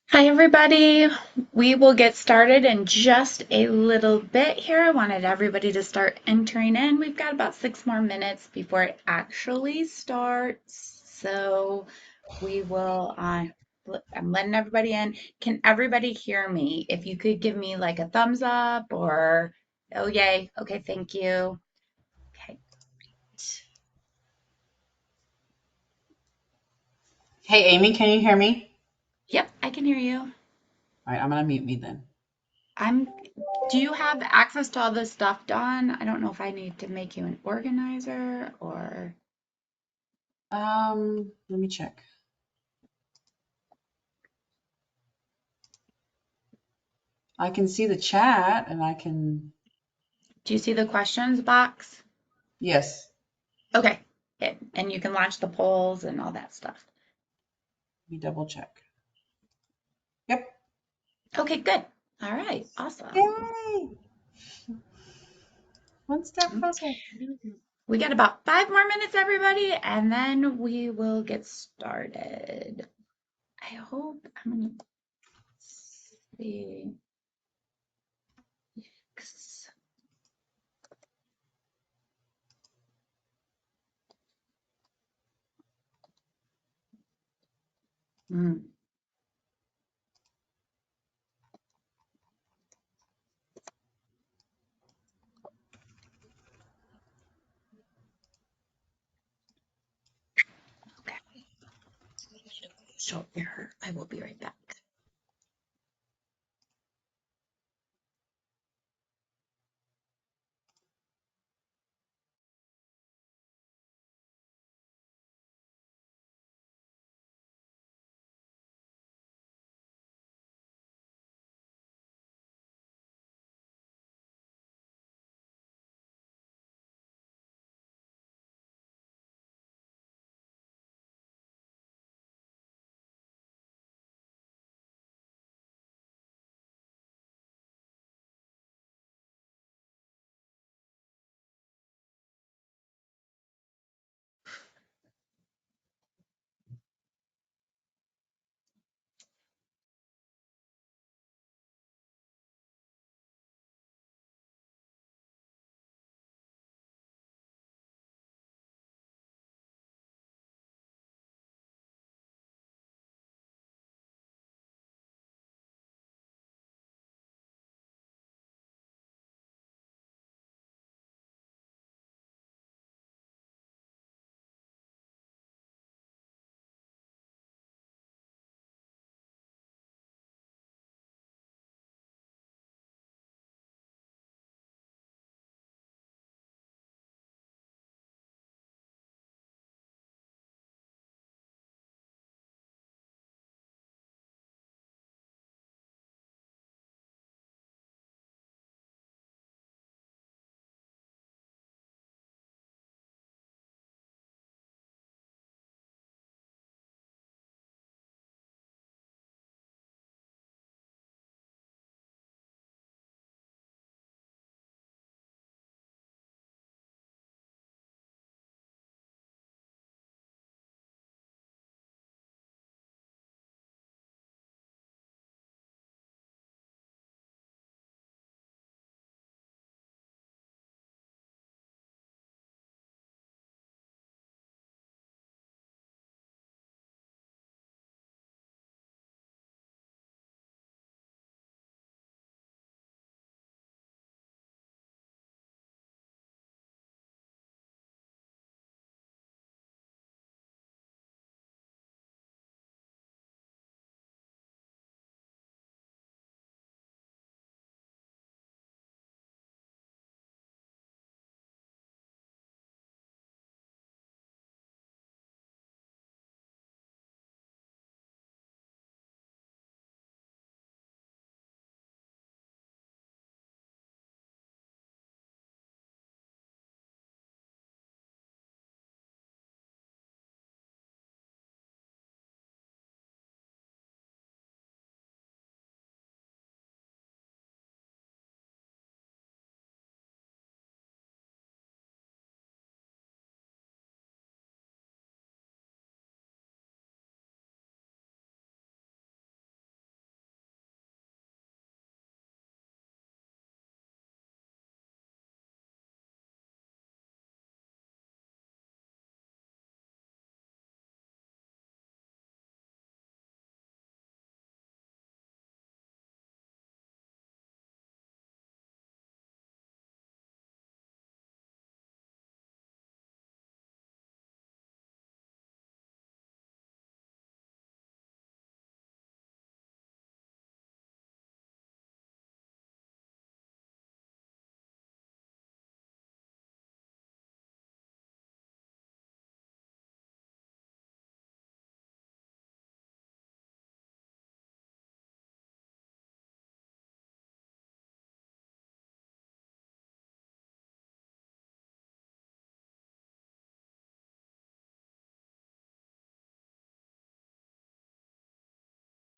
Hi, everybody. We will get started in just a little bit here. I wanted everybody to start entering in. We've got about 6 more minutes before it actually starts. So we will, I'm letting everybody in. Can everybody hear me? If you could give me like a thumbs up or, oh, yay. Okay, thank you. Okay. Hey, Amy, can you hear me? Yep, I can hear you. All right, I'm gonna mute me then. I'm, do you have access to all this stuff, Dawn? I don't know if I need to make you an organizer or. Let me check. I can see the chat and I can, Do you see the questions box? yes, Okay. And you can launch the polls and all that stuff. let me double check. Yep. Okay, good. All right, awesome. Yay! One step closer. Okay. We got about 5 more minutes, everybody, and then we will get started. I hope I'm gonna see. Hmm. Okay. Show error. I will be right back.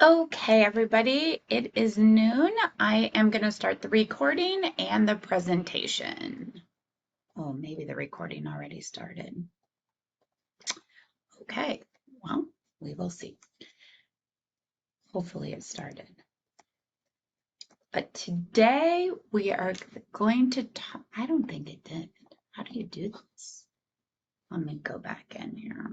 Okay, everybody, it is noon. I am going to start the recording and the presentation. Oh, maybe the recording already started. Okay, well, we will see. Hopefully it started. But today we are going to talk, I don't think it did. How do you do this? Let me go back in here.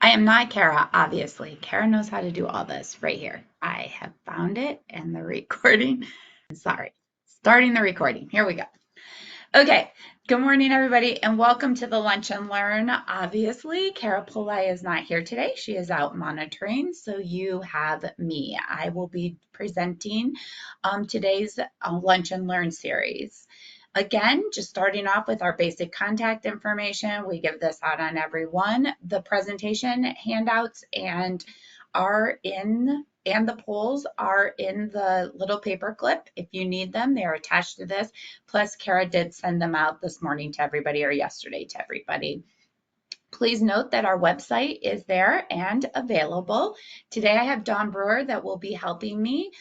I am not Kara, obviously. Kara knows how to do all this right here. I have found it and the recording. Sorry, starting the recording. Here we go. Okay, good morning, everybody, and welcome to the Lunch and Learn. Obviously, Kara Pulai is not here today. She is out monitoring, so you have me. I will be presenting today's Lunch and Learn series. Again, just starting off with our basic contact information. We give this out on every one. The presentation handouts and the polls are in the little paper clip. If you need them, they are attached to this. Plus, Kara did send them out this morning to everybody or yesterday to everybody. Please note that our website is there and available. Today I have Dawn Brewer that will be helping me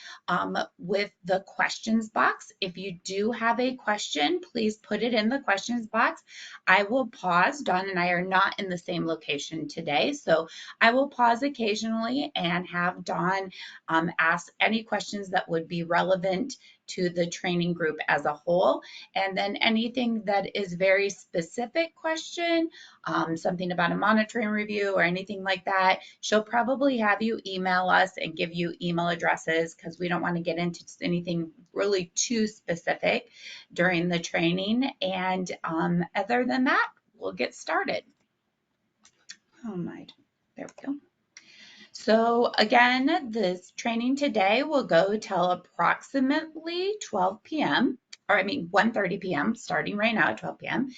with the questions box. If you do have a question, please put it in the questions box. I will pause. Dawn and I are not in the same location today, so I will pause occasionally and have Dawn ask any questions that would be relevant to the training group as a whole. And then anything that is very specific question, something about a monitoring review or anything like that, she'll probably have you email us and give you email addresses because we don't want to get into anything really too specific during the training. And other than that, we'll get started. Oh my, there we go. So again, this training today will go till approximately 12 p.m. or I mean 1:30 p.m. starting right now at 12 p.m.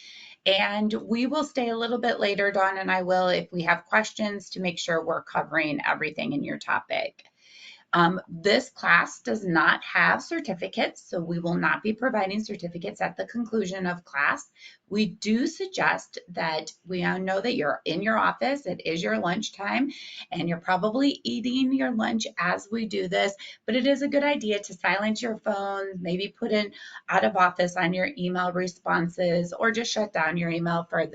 And we will stay a little bit later, Dawn and I will, if we have questions to make sure we're covering everything in your topic. This class does not have certificates, so we will not be providing certificates at the conclusion of class. We do suggest that we know that you're in your office, it is your lunchtime, and you're probably eating your lunch as we do this, but it is a good idea to silence your phone, maybe put in out of office on your email responses, or just shut down your email for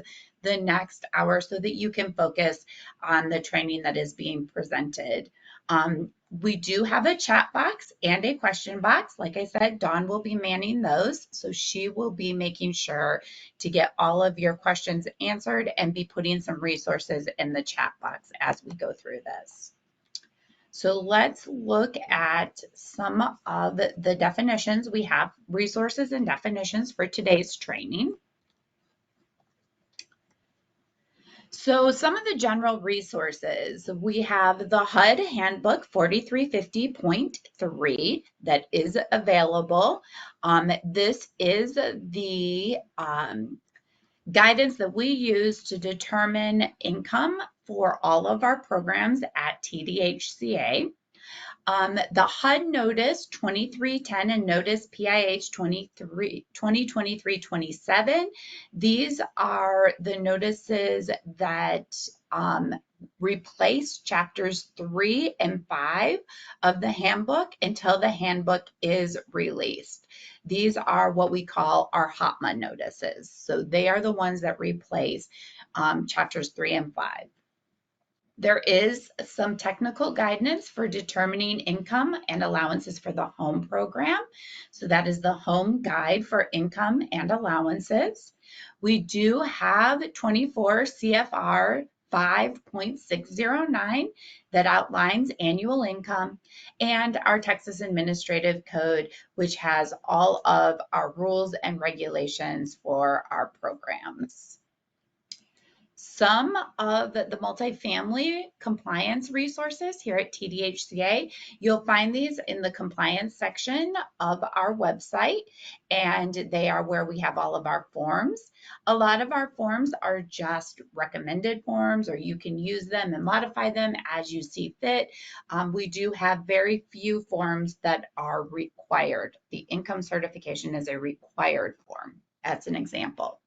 the next hour so that you can focus on the training that is being presented. We do have a chat box and a question box. Like I said, Dawn will be manning those. So she will be making sure to get all of your questions answered and be putting some resources in the chat box as we go through this. So let's look at some of the definitions. We have resources and definitions for today's training. So some of the general resources, we have the HUD Handbook 4350.3 that is available. This is the guidance that we use to determine income for all of our programs at TDHCA. The HUD Notice 2310 and Notice PIH 2023-27. These are the notices that replace chapters 3 and 5 of the handbook until the handbook is released. These are what we call our HOTMA notices. So they are the ones that replace chapters 3 and 5. There is some technical guidance for determining income and allowances for the home program. So that is the home guide for income and allowances. We do have 24 CFR 5.609 that outlines annual income, and our Texas Administrative Code, which has all of our rules and regulations for our programs. Some of the multifamily compliance resources here at TDHCA, you'll find these in the compliance section of our website, and they are where we have all of our forms. A lot of our forms are just recommended forms, or you can use them and modify them as you see fit. We do have very few forms that are required. The income certification is a required form. That's an example.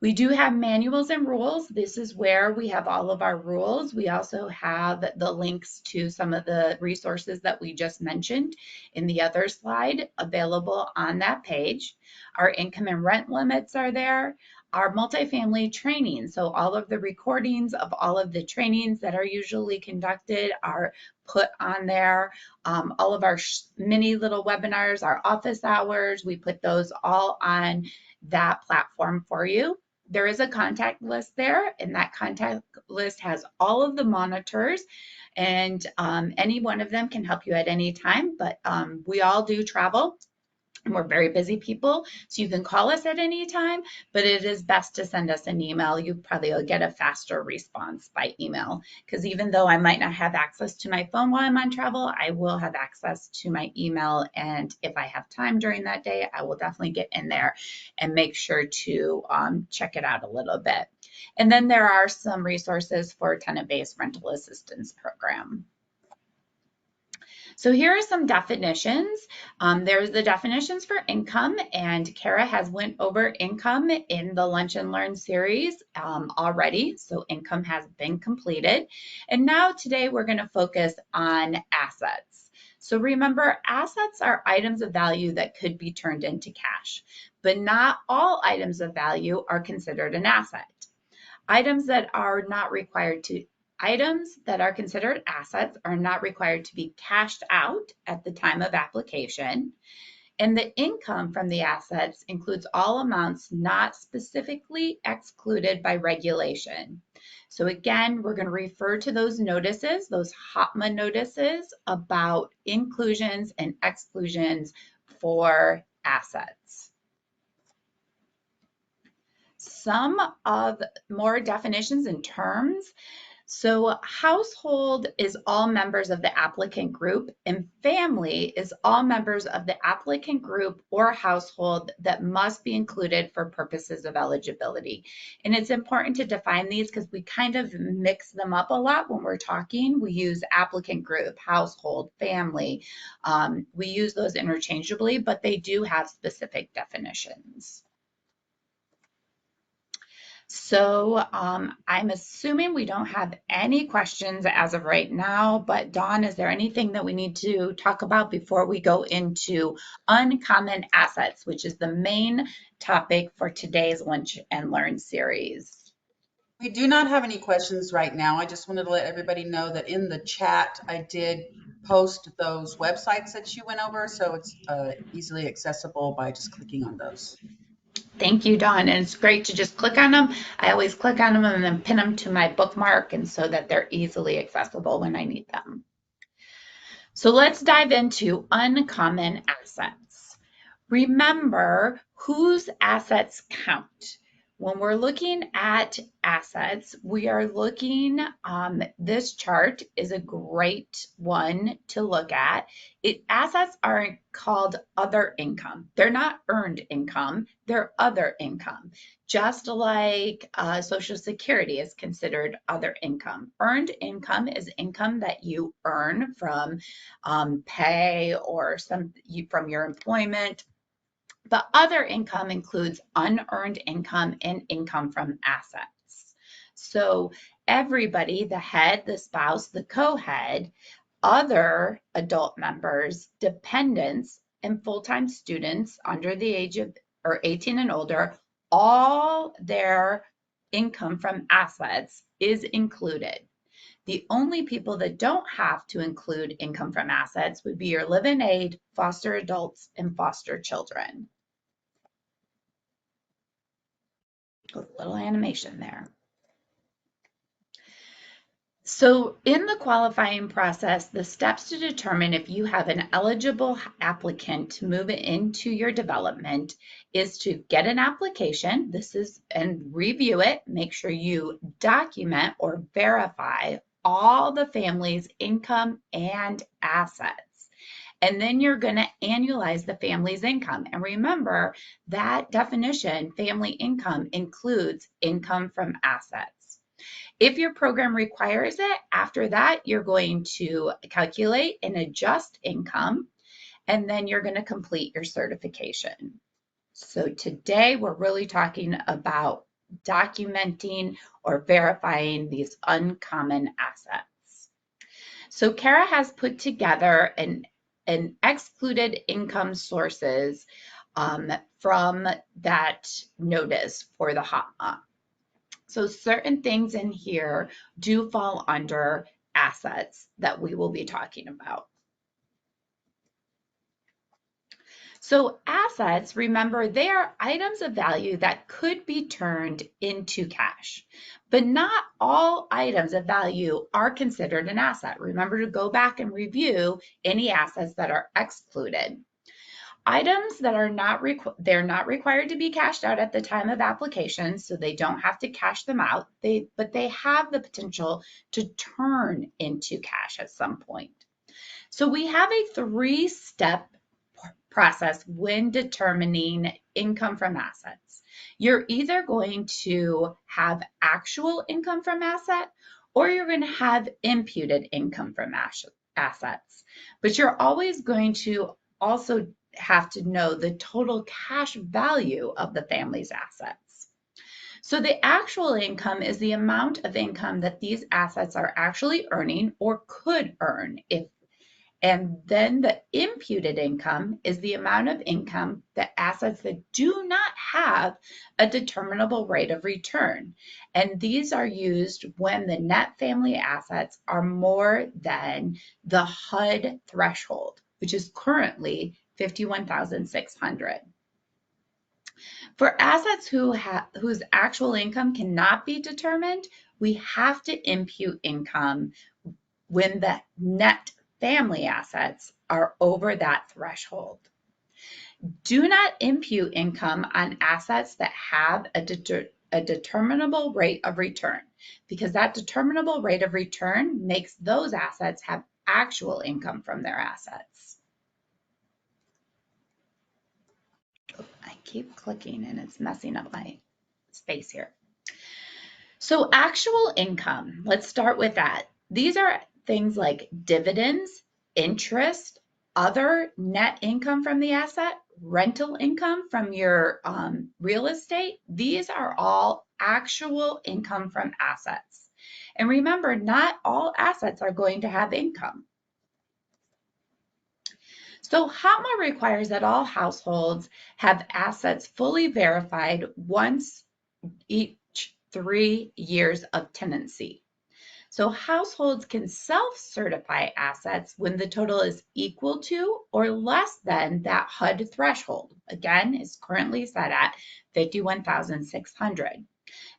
We do have manuals and rules. This is where we have all of our rules. We also have the links to some of the resources that we just mentioned in the other slide available on that page. Our income and rent limits are there. Our multifamily training, so all of the recordings of all of the trainings that are usually conducted are put on there. All of our mini little webinars, our office hours, we put those all on that platform for you. There is a contact list there, and that contact list has all of the monitors, and any one of them can help you at any time, but we all do travel. And we're very busy people, so you can call us at any time, but it is best to send us an email. You probably will get a faster response by email, because even though I might not have access to my phone while I'm on travel, I will have access to my email. And if I have time during that day, I will definitely get in there and make sure to check it out a little bit. And then there are some resources for tenant-based rental assistance program. So here are some definitions. There's the definitions for income, and Kara has went over income in the Lunch and Learn series already. So income has been completed. And now today we're going to focus on assets. So remember, assets are items of value that could be turned into cash, but not all items of value are considered an asset. Items that are not required to Items that are considered assets are not required to be cashed out at the time of application. And the income from the assets includes all amounts not specifically excluded by regulation. So again, we're going to refer to those notices, those HOPMA notices about inclusions and exclusions for assets. Some of more definitions and terms. So household is all members of the applicant group, and family is all members of the applicant group or household that must be included for purposes of eligibility. And it's important to define these because we kind of mix them up a lot when we're talking. We use applicant group, household, family. We use those interchangeably, but they do have specific definitions. So I'm assuming we don't have any questions as of right now, but Dawn, is there anything that we need to talk about before we go into uncommon assets, which is the main topic for today's Lunch and Learn series? We do not have any questions right now. I just wanted to let everybody know that in the chat, I did post those websites that you went over, so it's easily accessible by just clicking on those. Thank you, Dawn. And it's great to just click on them. I always click on them and then pin them to my bookmark, and so that they're easily accessible when I need them. So let's dive into uncommon assets. Remember whose assets count. When we're looking at assets, we are looking, this chart is a great one to look at. Assets are called other income. They're not earned income, they're other income. Just like Social Security is considered other income. Earned income is income that you earn from pay or from your employment. The other income includes unearned income and income from assets. So everybody, the head, the spouse, the co-head, other adult members, dependents, and full-time students under the age of 18 and older, all their income from assets is included. The only people that don't have to include income from assets would be your live-in aid, foster adults, and foster children. A little animation there. So in the qualifying process, the steps to determine if you have an eligible applicant to move into your development is to get an application, and review it, make sure you document or verify all the family's income and assets. And then you're going to annualize the family's income. And remember that definition, family income, includes income from assets. If your program requires it, after that, you're going to calculate and adjust income, and then you're going to complete your certification. So today we're really talking about documenting or verifying these uncommon assets. So Kara has put together an excluded income sources from that notice for the HOTMA. So certain things in here do fall under assets that we will be talking about. So assets, remember, they are items of value that could be turned into cash, but not all items of value are considered an asset. Remember to go back and review any assets that are excluded. Items that are they're not required to be cashed out at the time of application, so they don't have to cash them out, but they have the potential to turn into cash at some point. So we have a three-step process when determining income from assets. You're either going to have actual income from asset or you're going to have imputed income from assets. But you're always going to also have to know the total cash value of the family's assets. So the actual income is the amount of income that these assets are actually earning or could earn if. And then the imputed income is the amount of income that assets that do not have a determinable rate of return. And these are used when the net family assets are more than the HUD threshold, which is currently $51,600. For assets whose actual income cannot be determined, we have to impute income when the net family assets are over that threshold. Do not impute income on assets that have a determinable rate of return, because that determinable rate of return makes those assets have actual income from their assets. I keep clicking and it's messing up my space here. So actual income, let's start with that. These are things like dividends, interest, other net income from the asset, rental income from your real estate. These are all actual income from assets. And remember, not all assets are going to have income. So HOTMA requires that all households have assets fully verified once each 3 years of tenancy. So households can self-certify assets when the total is equal to or less than that HUD threshold. Again, is currently set at $51,600.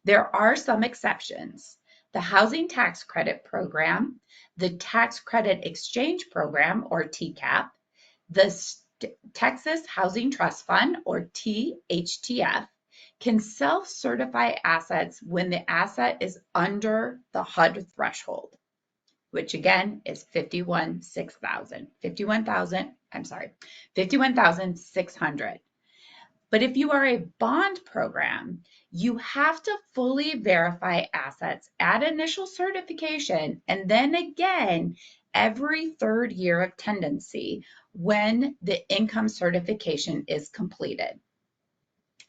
There are some exceptions. The Housing Tax Credit Program, the Tax Credit Exchange Program, or TCAP, the Texas Housing Trust Fund, or THTF, can self-certify assets when the asset is under the HUD threshold, which again is 51,600. But if you are a bond program, you have to fully verify assets at initial certification and then again every 3rd year of tenancy when the income certification is completed.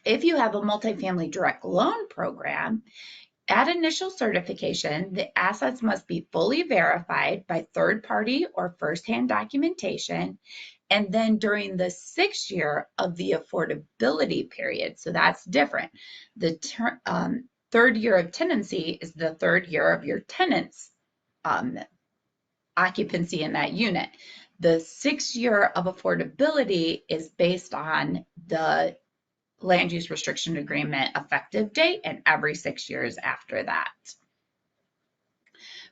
If you have a multifamily direct loan program, at initial certification, the assets must be fully verified by third-party or first-hand documentation, and then during the 6th year of the affordability period. So that's different. The 3rd year of tenancy is the 3rd year of your tenant's occupancy in that unit. The 6th year of affordability is based on the land use restriction agreement effective date and every 6 years after that.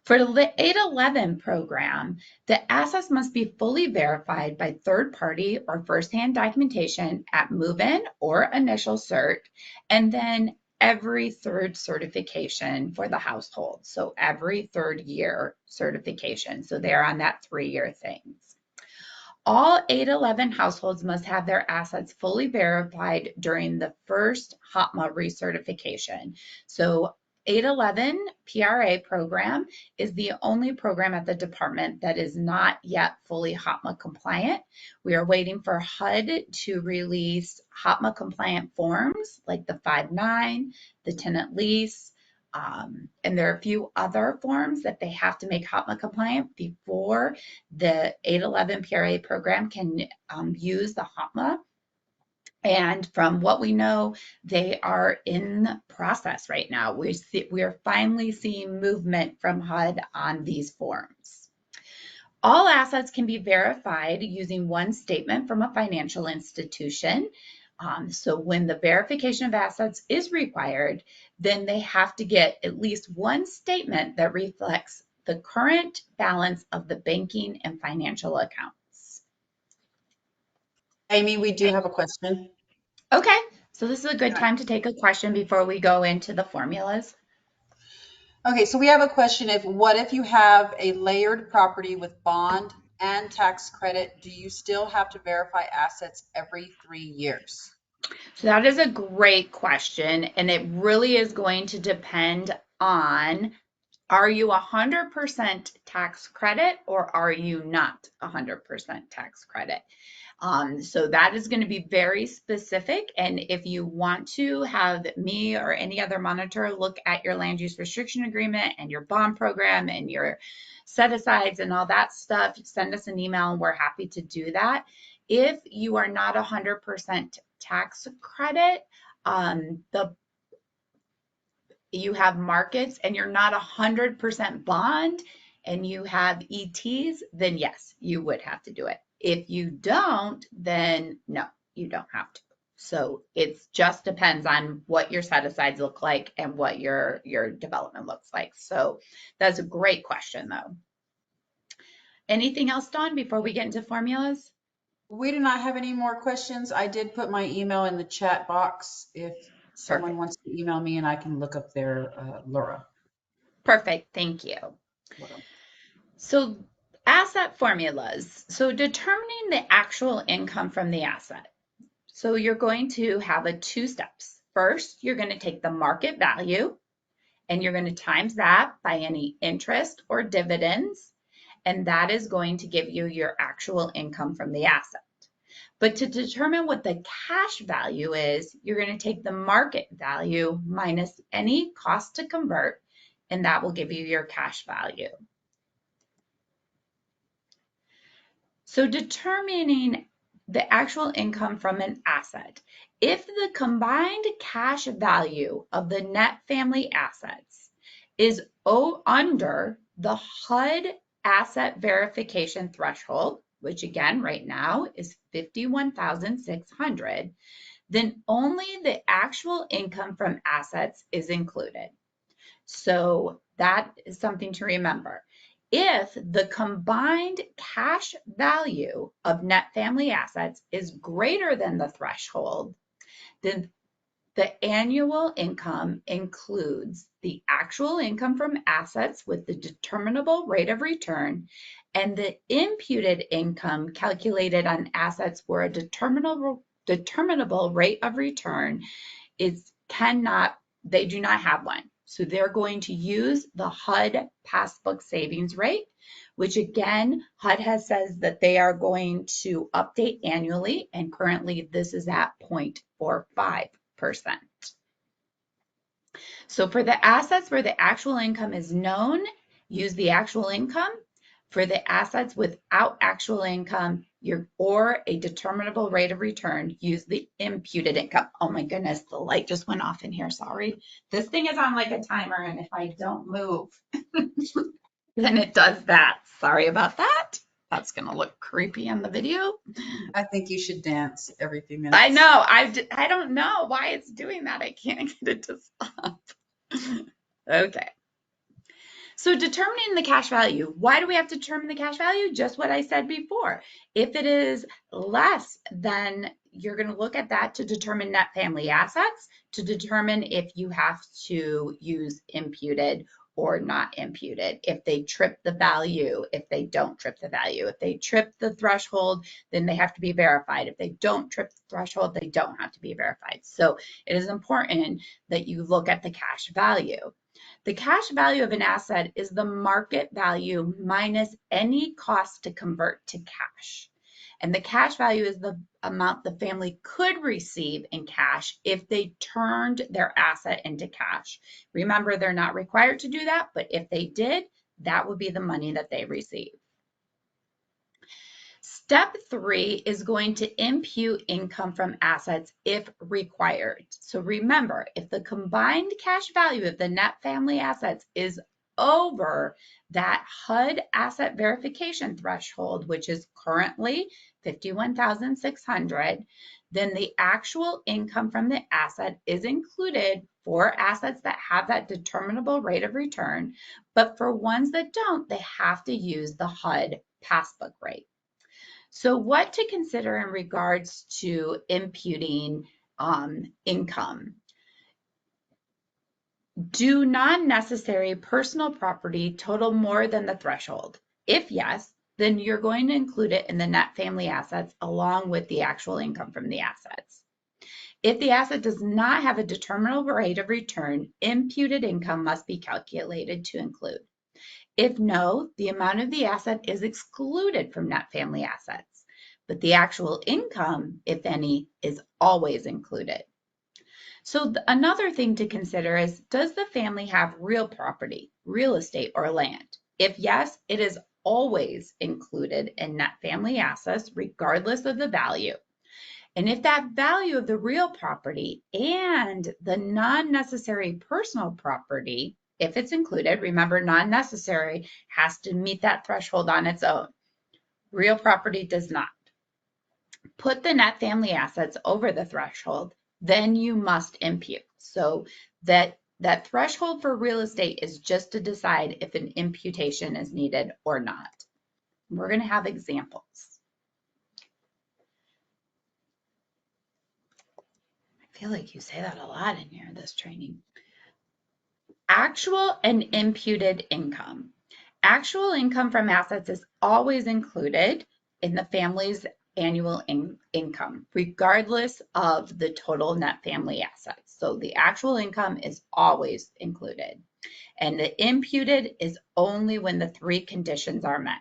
For the 811 program, the assets must be fully verified by third party or first-hand documentation at move-in or initial cert, and then every 3rd certification for the household. So every 3rd year certification. So they're on that 3-year thing. All 811 households must have their assets fully verified during the first HOTMA recertification. So 811 PRA program is the only program at the department that is not yet fully HOTMA compliant. We are waiting for HUD to release HOTMA compliant forms like the 5.9, the tenant lease, and there are a few other forms that they have to make HOTMA compliant before the 811 PRA program can use the HOTMA. And from what we know, they are in process right now. We are finally seeing movement from HUD on these forms. All assets can be verified using one statement from a financial institution. So when the verification of assets is required, then they have to get at least one statement that reflects the current balance of the banking and financial accounts. Amy, we do have a question. Okay, so this is a good time to take a question before we go into the formulas. Okay, so we have a question. What if you have a layered property with bond and tax credit? Do you still have to verify assets every 3 years? So that is a great question, and it really is going to depend on, are you 100% tax credit or are you not 100% tax credit? So that is going to be very specific. And if you want to have me or any other monitor look at your land use restriction agreement and your bond program and your set asides and all that stuff, send us an email and we're happy to do that. If you are not 100% tax credit, you have markets and you're not 100% bond and you have ETs, then yes, you would have to do it. If you don't, then no, you don't have to. So it just depends on what your set asides look like and what your development looks like. So that's a great question though. Anything else, Dawn, before we get into formulas? We do not have any more questions. I did put my email in the chat box if someone Perfect. wants to email me and I can look up their Laura. Perfect. Thank you. Laura. So asset formulas. So determining the actual income from the asset. So you're going to have two steps. First, you're going to take the market value and you're going to times that by any interest or dividends. And that is going to give you your actual income from the asset. But to determine what the cash value is, you're going to take the market value minus any cost to convert, and that will give you your cash value. So determining the actual income from an asset. If the combined cash value of the net family assets is under the HUD asset verification threshold, which again right now is 51,600, then only the actual income from assets is included. So that is something to remember. If the combined cash value of net family assets is greater than the threshold, then the annual income includes the actual income from assets with the determinable rate of return and the imputed income calculated on assets where a determinable rate of return they do not have one. So they're going to use the HUD passbook savings rate, which again, HUD says that they are going to update annually, and currently this is at 0.45%. So for the assets where the actual income is known, use the actual income. For the assets without actual income, or a determinable rate of return, use the imputed income. Oh my goodness, the light just went off in here, sorry. This thing is on like a timer, and if I don't move, then it does that. Sorry about that. That's gonna look creepy in the video. I think you should dance every few minutes. I know, I don't know why it's doing that. I can't get it to stop. Okay. So determining the cash value, why do we have to determine the cash value? Just what I said before. If it is less, then you're going to look at that to determine net family assets, to determine if you have to use imputed or not imputed. If they trip the value, if they don't trip the value, if they trip the threshold, then they have to be verified. If they don't trip the threshold, they don't have to be verified. So it is important that you look at the cash value. The cash value of an asset is the market value minus any cost to convert to cash. And the cash value is the amount the family could receive in cash if they turned their asset into cash. Remember, they're not required to do that, but if they did, that would be the money that they receive. Step 3 is going to impute income from assets if required. So remember, if the combined cash value of the net family assets is over that HUD asset verification threshold, which is currently $51,600, then the actual income from the asset is included for assets that have that determinable rate of return, but for ones that don't, they have to use the HUD passbook rate. So what to consider in regards to imputing income? Do non-necessary personal property total more than the threshold? If yes, then you're going to include it in the net family assets along with the actual income from the assets. If the asset does not have a determinable rate of return, imputed income must be calculated to include. If no, the amount of the asset is excluded from net family assets, but the actual income, if any, is always included. So another thing to consider is, does the family have real property, real estate, or land? If yes, it is always included in net family assets, regardless of the value. And if that value of the real property and the non-necessary personal property, if it's included, remember non-necessary has to meet that threshold on its own. Real property does not. Put the net family assets over the threshold, then you must impute. So that threshold for real estate is just to decide if an imputation is needed or not. We're going to have examples. I feel like you say that a lot in here, this training. Actual and imputed income. Actual income from assets is always included in the family's annual income, regardless of the total net family assets. So the actual income is always included. And the imputed is only when the 3 conditions are met.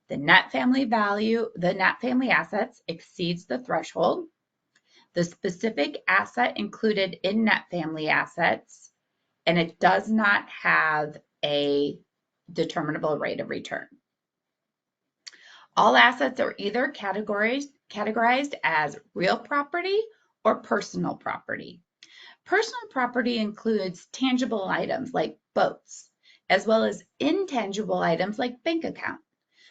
The net family value, the net family assets exceeds the threshold. The specific asset included in net family assets, and it does not have a determinable rate of return. All assets are either categorized as real property or personal property. Personal property includes tangible items like boats, as well as intangible items like bank account.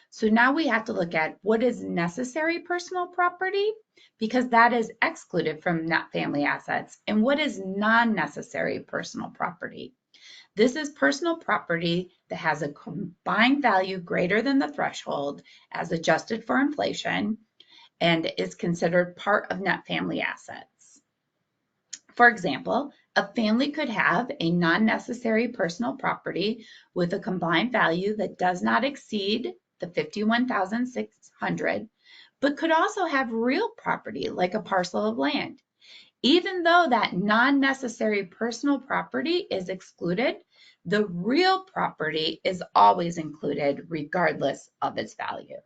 So now we have to look at what is necessary personal property, because that is excluded from net family assets, and what is non-necessary personal property. This is personal property that has a combined value greater than the threshold as adjusted for inflation and is considered part of net family assets. For example, a family could have a non-necessary personal property with a combined value that does not exceed the $51,600, but could also have real property like a parcel of land. Even though that non-necessary personal property is excluded, the real property is always included regardless of its value.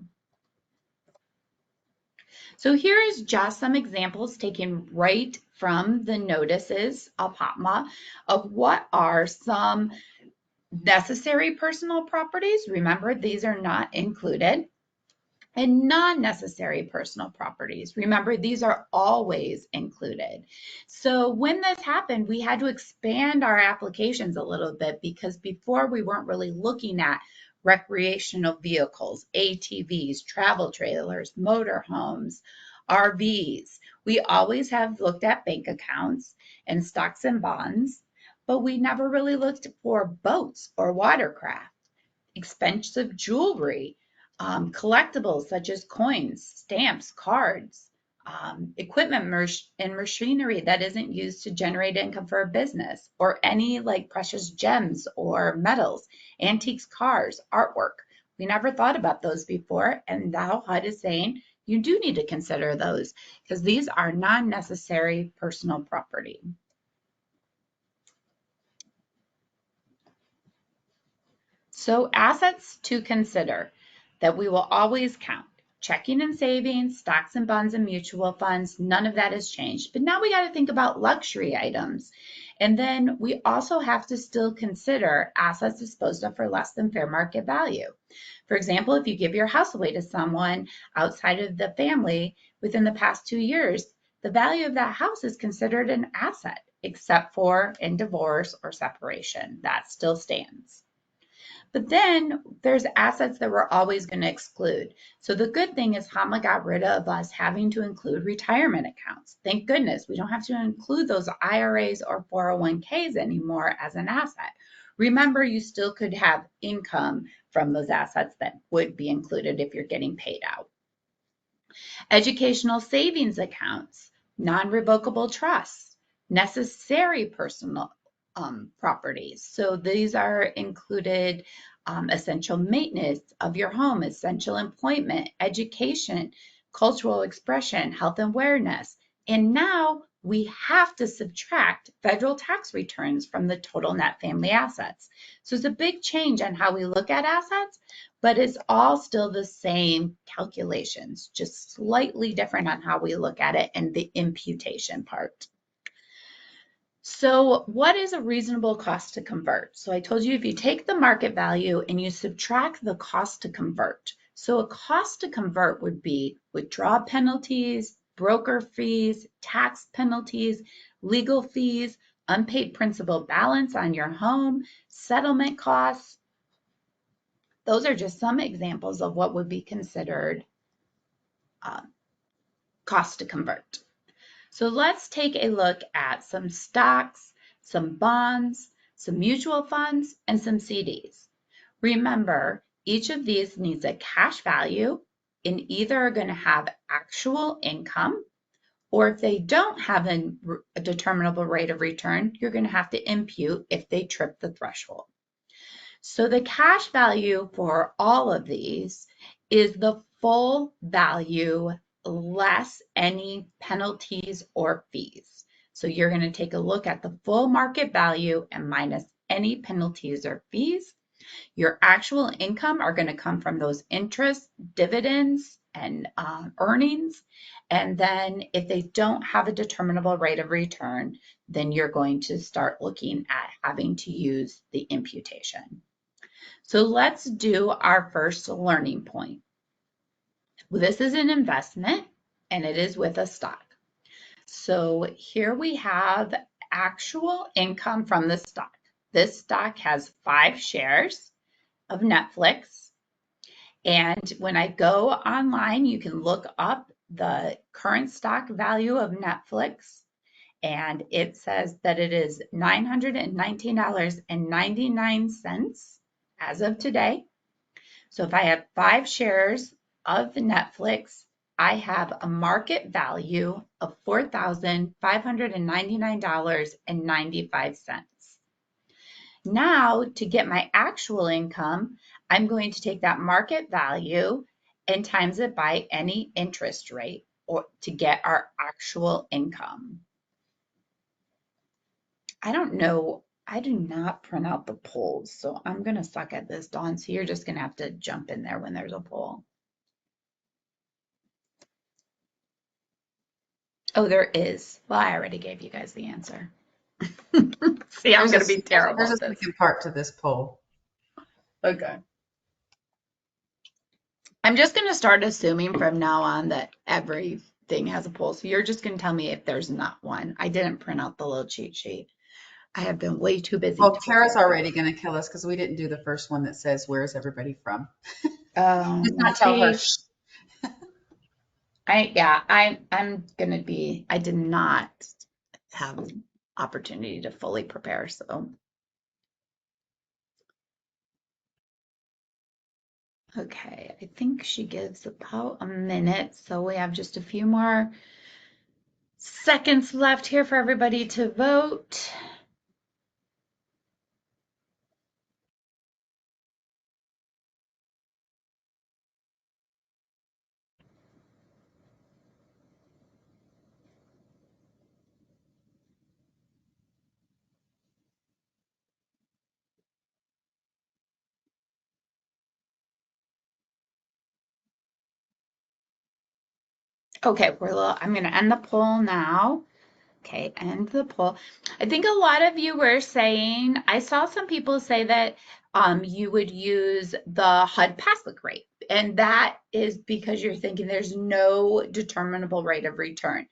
So here is just some examples taken right from the notices of HOPMA of what are some necessary personal properties. Remember, these are not included. And non-necessary personal properties. Remember, these are always included. So when this happened, we had to expand our applications a little bit because before we weren't really looking at recreational vehicles, ATVs, travel trailers, motorhomes, RVs. We always have looked at bank accounts and stocks and bonds, but we never really looked for boats or watercraft, expensive jewelry, collectibles such as coins, stamps, cards, equipment and machinery that isn't used to generate income for a business, or any like precious gems or metals, antiques, cars, artwork. We never thought about those before, and now HUD is saying you do need to consider those because these are non-necessary personal property. So assets to consider that we will always count. Checking and savings, stocks and bonds and mutual funds, none of that has changed. But now we got to think about luxury items. And then we also have to still consider assets disposed of for less than fair market value. For example, if you give your house away to someone outside of the family within the past 2 years, the value of that house is considered an asset, except for in divorce or separation. That still stands. But then there's assets that we're always going to exclude. So the good thing is HAMA got rid of us having to include retirement accounts. Thank goodness we don't have to include those IRAs or 401ks anymore as an asset. Remember, you still could have income from those assets that would be included if you're getting paid out. Educational savings accounts, non-revocable trusts, necessary personal properties. So these are included essential maintenance of your home, essential employment, education, cultural expression, health and awareness. And now we have to subtract federal tax returns from the total net family assets. So it's a big change on how we look at assets, but it's all still the same calculations, just slightly different on how we look at it and the imputation part. So what is a reasonable cost to convert? So I told you if you take the market value and you subtract the cost to convert. So a cost to convert would be withdrawal penalties, broker fees, tax penalties, legal fees, unpaid principal balance on your home, settlement costs. Those are just some examples of what would be considered cost to convert. So let's take a look at some stocks, some bonds, some mutual funds, and some CDs. Remember, each of these needs a cash value and either are going to have actual income, or if they don't have a determinable rate of return, you're going to have to impute if they trip the threshold. So the cash value for all of these is the full value less any penalties or fees. So you're going to take a look at the full market value and minus any penalties or fees. Your actual income are going to come from those interest, dividends, and earnings. And then if they don't have a determinable rate of return, then you're going to start looking at having to use the imputation. So let's do our first learning point. This is an investment and it is with a stock. So here we have actual income from the stock. This stock has 5 shares of Netflix. And when I go online, you can look up the current stock value of Netflix. And it says that it is $919.99 as of today. So if I have 5 shares of Netflix, I have a market value of $4,599.95. Now, to get my actual income, I'm going to take that market value and times it by any interest rate or to get our actual income. I don't know. I do not print out the polls, so I'm going to suck at this, Dawn. So you're just going to have to jump in there when there's a poll. Oh, there is. Well, I already gave you guys the answer. See, I'm going to be terrible There's a at this. second part to this poll. Okay. I'm just going to start assuming from now on that everything has a poll. So you're just going to tell me if there's not one. I didn't print out the little cheat sheet. I have been way too busy. Well, Kara's already going to kill us because we didn't do the first one that says, where's everybody from? Just not tell her. I'm gonna be, I did not have opportunity to fully prepare, so. Okay, I think she gives about a minute, so we have just a few more seconds left here for everybody to vote. Okay, I'm going to end the poll now. Okay, end the poll. I think a lot of you were saying, I saw some people say that you would use the HUD passbook rate, and that is because you're thinking there's no determinable rate of return.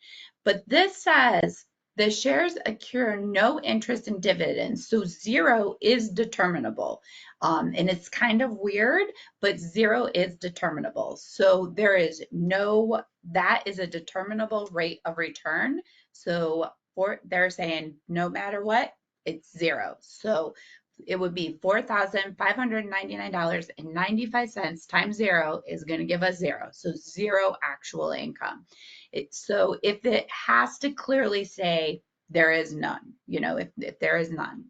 But this says the shares accrue no interest in dividends, so zero is determinable. And it's kind of weird, but zero is determinable. So there is no, that is a determinable rate of return. So they're saying no matter what, it's zero. So it would be $4,599.95 times zero is going to give us zero. So zero actual income. So if it has to clearly say there is none, if there is none.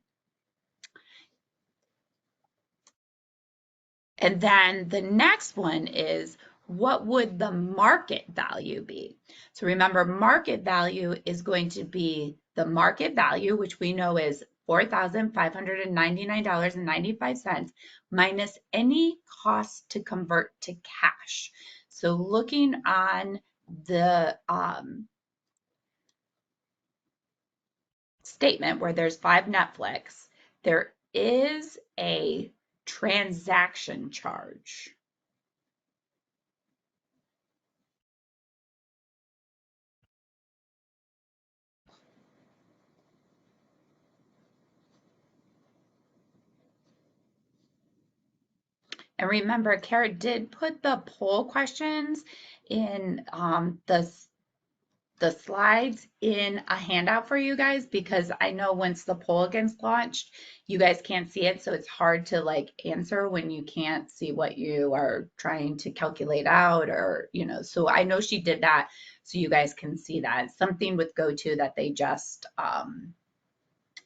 And then the next one is, what would the market value be? So remember, market value is going to be the market value, which we know is $4,599.95 minus any cost to convert to cash. So looking on the statement where there's 5 Netflix, there is a transaction charge. And remember, Kara did put the poll questions in the slides in a handout for you guys, because I know once the poll gets launched, you guys can't see it. So it's hard to like answer when you can't see what you are trying to calculate out, or, so I know she did that so you guys can see that. It's something with GoTo that they just, when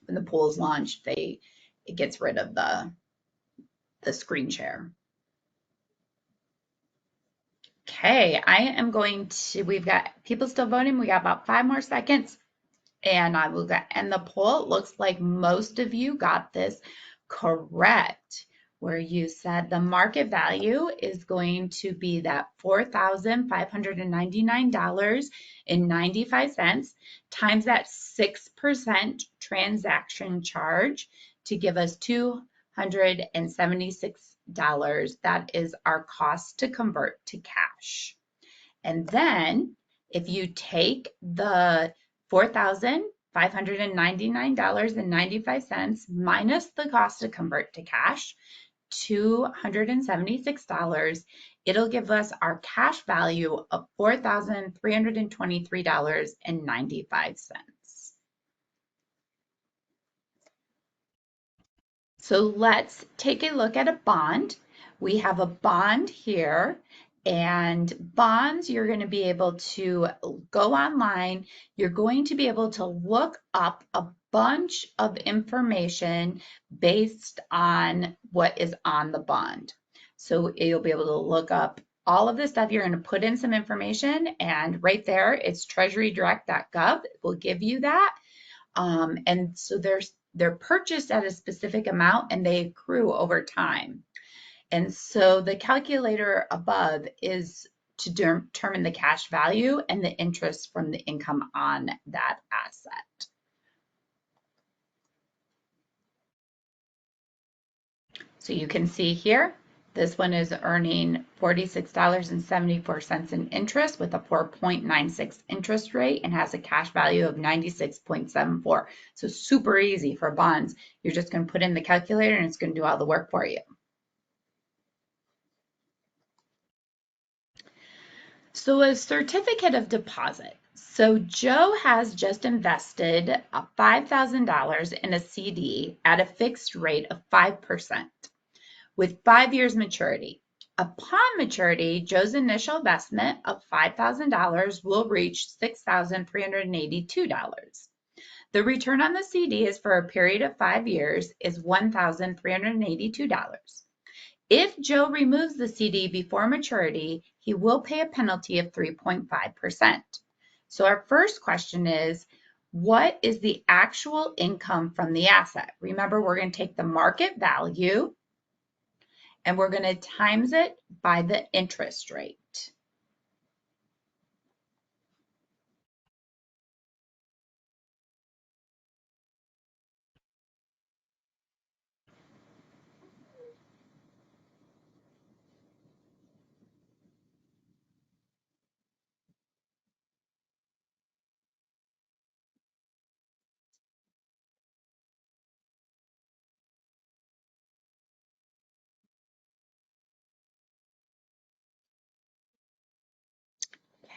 the poll's launched, it gets rid of the screen share. Okay, we've got people still voting. We got about 5 more seconds and I will end the poll. It looks like most of you got this correct, where you said the market value is going to be that $4,599.95 times that 6% transaction charge to give us $276. That is our cost to convert to cash. And then if you take the $4,599.95 minus the cost to convert to cash, $276, it'll give us our cash value of $4,323.95. So let's take a look at a bond. We have a bond here, and bonds, you're going to be able to go online. You're going to be able to look up a bunch of information based on what is on the bond. So you'll be able to look up all of this stuff. You're going to put in some information, and right there, it's treasurydirect.gov. It will give you that. And so they're purchased at a specific amount and they accrue over time. And so the calculator above is to determine the cash value and the interest from the income on that asset. So you can see here, this one is earning $46.74 in interest with a 4.96 interest rate and has a cash value of 96.74. So super easy for bonds. You're just going to put in the calculator and it's going to do all the work for you. So a certificate of deposit. So Joe has just invested $5,000 in a CD at a fixed rate of 5% with 5 years maturity. Upon maturity, Joe's initial investment of $5,000 will reach $6,382. The return on the CD is for a period of 5 years is $1,382. If Joe removes the CD before maturity, he will pay a penalty of 3.5%. So our first question is, what is the actual income from the asset? Remember, we're going to take the market value and we're going to times it by the interest rate.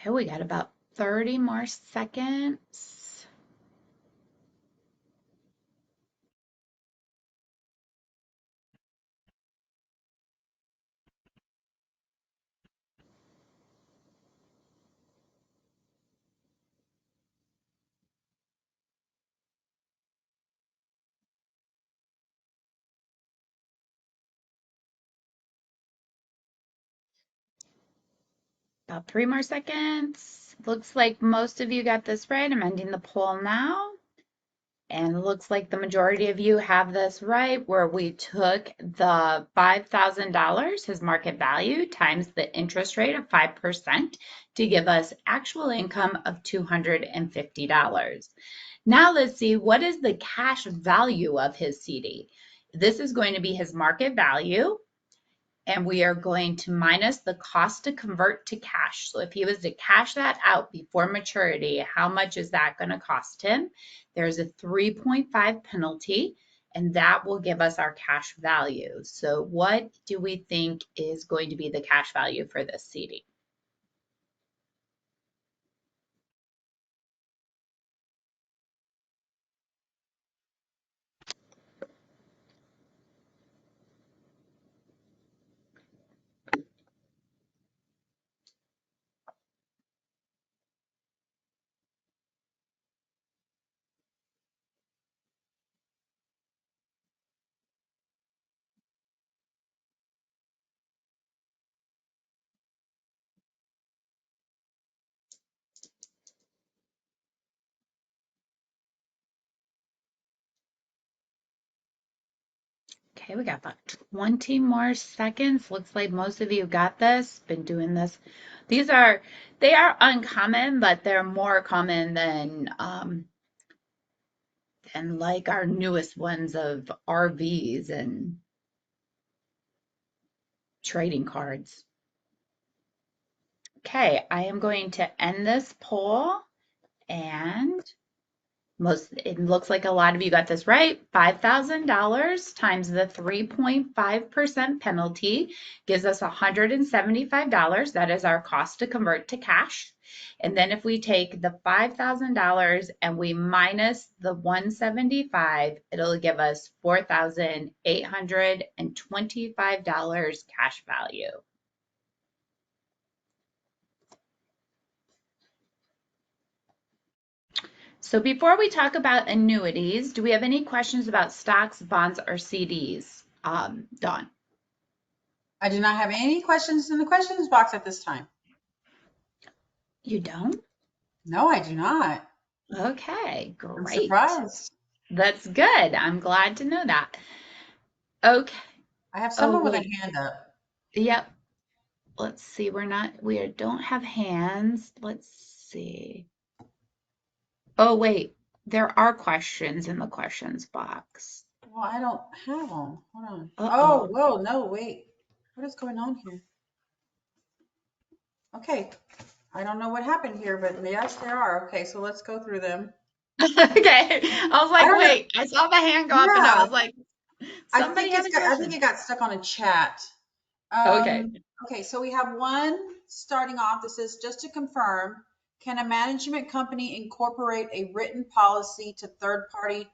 Okay, we got about 30 more seconds. About 3 more seconds. Looks like most of you got this right. I'm ending the poll now. And it looks like the majority of you have this right, where we took the $5,000, his market value, times the interest rate of 5% to give us actual income of $250. Now let's see, what is the cash value of his CD? This is going to be his market value, and we are going to minus the cost to convert to cash. So if he was to cash that out before maturity, how much is that going to cost him? There's a 3.5 penalty, and that will give us our cash value. So what do we think is going to be the cash value for this CD? Okay, we got about 20 more seconds. Looks like most of you got this, been doing this. They are uncommon, but they're more common than like our newest ones of RVs and trading cards. Okay, I am going to end this poll, and it looks like a lot of you got this right. $5,000 times the 3.5% penalty gives us $175. That is our cost to convert to cash. And then if we take the $5,000 and we minus the 175, it'll give us $4,825 cash value. So before we talk about annuities, do we have any questions about stocks, bonds, or CDs? Dawn. I do not have any questions in the questions box at this time. You don't? No, I do not. Okay, I'm great. surprised. That's good. I'm glad to know that. Okay. I have Oh, someone with a wait. hand up. Yep. Let's see. We don't have hands. Let's see. Oh, wait. There are questions in the questions box. Well, I don't have them. Hold on. Oh, Uh-oh. whoa, no, wait. What is going on here? Okay. I don't know what happened here, but yes, there are. Okay, so let's go through them. Okay. I was I like, don't know. wait, I saw the hand go up and I Yeah, was like, I somebody think have a I think question. it got stuck on a chat. Okay. Okay, so we have one starting off that says, just to confirm, can a management company incorporate a written policy to third party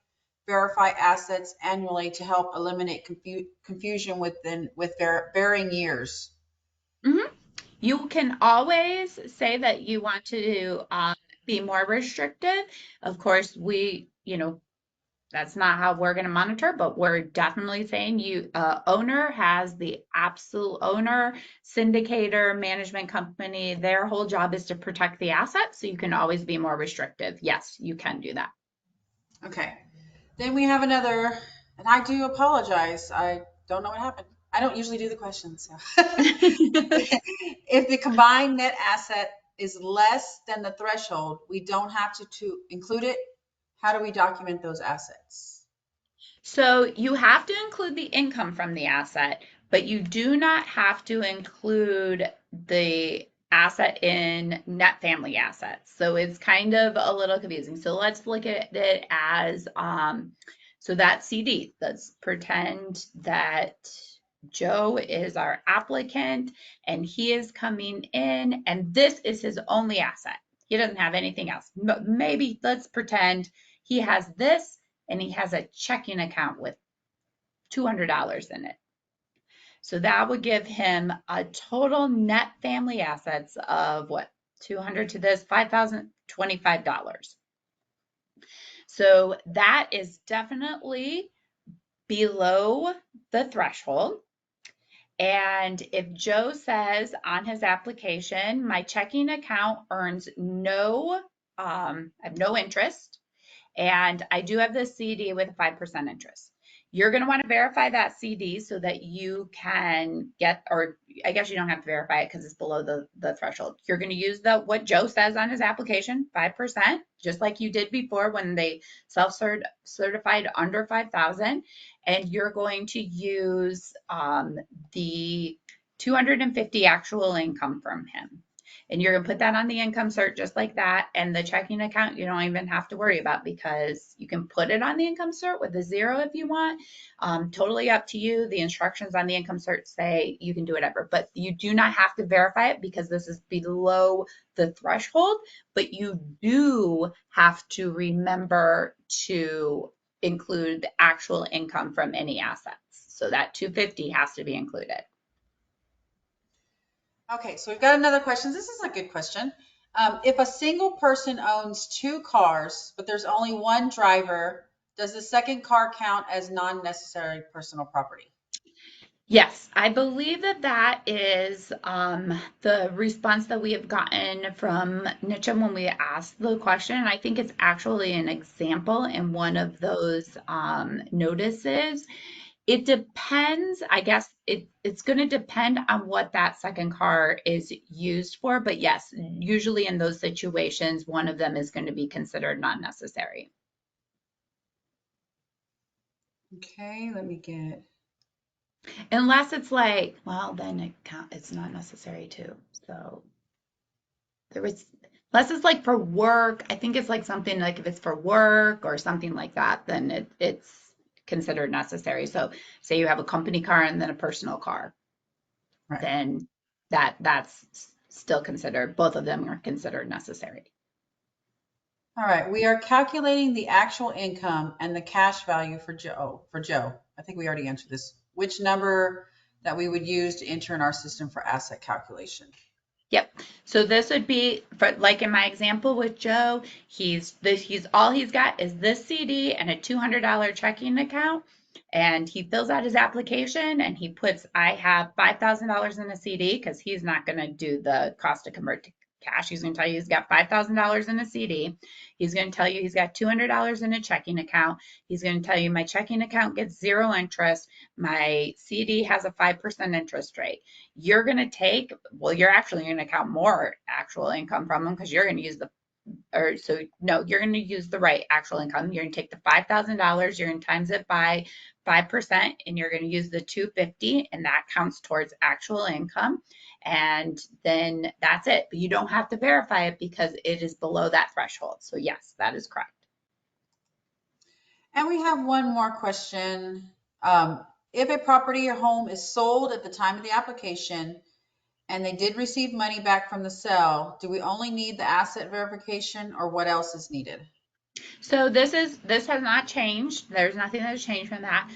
verify assets annually to help eliminate confusion with varying years? You can always say that you want to be more restrictive. Of course, that's not how we're going to monitor, but we're definitely saying owner has the absolute owner, syndicator, management company. Their whole job is to protect the assets. So you can always be more restrictive. Yes, you can do that. Okay. Then we have another, and I do apologize. I don't know what happened. I don't usually do the questions. So. If the combined net asset is less than the threshold, we don't have to include it. How do we document those assets? So you have to include the income from the asset, but you do not have to include the asset in net family assets. So it's kind of a little confusing. So let's look at it as so that CD. Let's pretend that Joe is our applicant and he is coming in and this is his only asset. He doesn't have anything else. Maybe let's pretend he has this and he has a checking account with $200 in it. So that would give him a total net family assets of what? 200 to this, $5,025. So that is definitely below the threshold. And if Joe says on his application, my checking account earns I have no interest, and I do have this CD with a 5% interest. You're going to want to verify that CD so that you can get, or I guess you don't have to verify it because it's below the threshold. You're going to use what Joe says on his application, 5%, just like you did before when they self-certified under 5,000. And you're going to use the 250 actual income from him. And you're going to put that on the income cert just like that. And the checking account, you don't even have to worry about because you can put it on the income cert with a zero if you want. Totally up to you. The instructions on the income cert say you can do whatever, but you do not have to verify it because this is below the threshold. But you do have to remember to include the actual income from any assets. So that 250 has to be included. Okay, so we've got another question. This is a good question. If a single person owns two cars, but there's only one driver, does the second car count as non-necessary personal property? Yes, I believe that that is the response that we have gotten from Nitcha when we asked the question. I think it's actually an example in one of those notices. It depends, I guess it's going to depend on what that second car is used for. But yes, usually in those situations, one of them is going to be considered not necessary. Okay, let me get. Unless it's like, well, then it's not necessary too. So there was, unless it's like for work, I think it's like something like if it's for work or something like that, then it's considered necessary. So say you have a company car and then a personal car, Right. then that's still considered, both of them are considered necessary. All right, we are calculating the actual income and the cash value for Joe. I think we already answered this. Which number that we would use to enter in our system for asset calculation? Yep. So this would be for like in my example with Joe, he's all he's got is this CD and a $200 checking account. And he fills out his application and he puts, I have $5,000 in a CD because he's not going to do the cost to convert to cash. He's going to tell you he's got $5,000 in a CD. He's going to tell you he's got $200 in a checking account. He's going to tell you my checking account gets zero interest. My CD has a 5% interest rate. You're going to take, well, you're actually going to count more actual income from them because you're going to use you're going to use the right actual income. You're going to take the $5,000, you're going to times it by 5%, and you're going to use the 250, and that counts towards actual income. And then that's it. But you don't have to verify it because it is below that threshold. So yes, that is correct. And we have one more question. If a property or home is sold at the time of the application and they did receive money back from the sale, do we only need the asset verification or what else is needed? So this has not changed. There's nothing that has changed from that.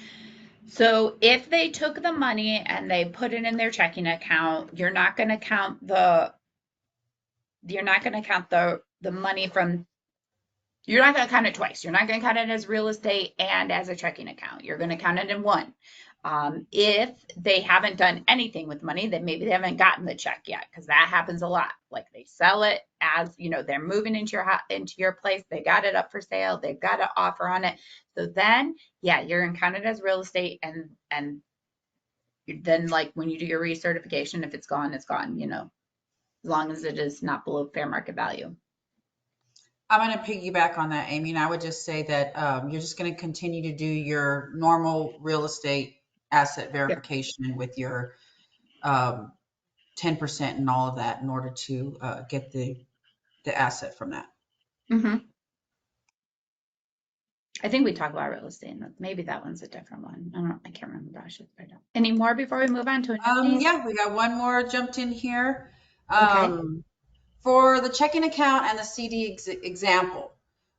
So if they took the money and they put it in their checking account, you're not going to count the money from you're not going to count it twice. You're not going to count it as real estate and as a checking account. You're going to count it in one. If they haven't done anything with money, then maybe they haven't gotten the check yet, because that happens a lot. Like they sell it as they're moving into your place. They got it up for sale. They've got an offer on it. So then, yeah, you're going to count it as real estate, and then like when you do your recertification, if it's gone, it's gone. As long as it is not below fair market value. I'm going to piggyback on that, Amy, and I would just say that you're just going to continue to do your normal real estate asset Yep. verification with your 10% and all of that in order to get the asset from that. Mm-hmm. I think we talk about real estate, and maybe that one's a different one. I can't remember. I should find out. Any more before we move on to annuities? Yeah, we got one more jumped in here. Okay. For the checking account and the CD example,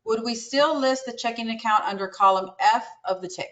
would we still list the checking account under column F of the tick?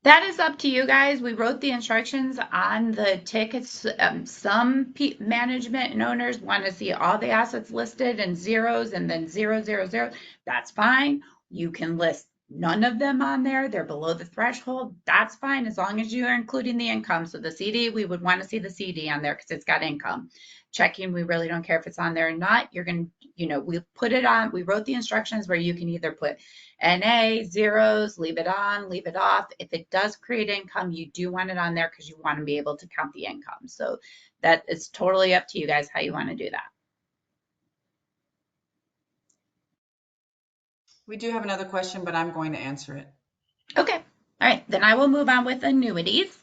That is up to you guys. We wrote the instructions on the tickets. Some management and owners want to see all the assets listed in zeros and then 000. That's fine. You can list none of them on there. They're below the threshold. That's fine as long as you are including the income. So the CD, we would want to see the CD on there because it's got income. Checking, we really don't care if it's on there or not. You're going to, we put it on. We wrote the instructions where you can either put NA, zeros, leave it on, leave it off. If it does create income, you do want it on there because you want to be able to count the income. So that is totally up to you guys how you want to do that. We do have another question, but I'm going to answer it. Okay. All right. Then I will move on with annuities.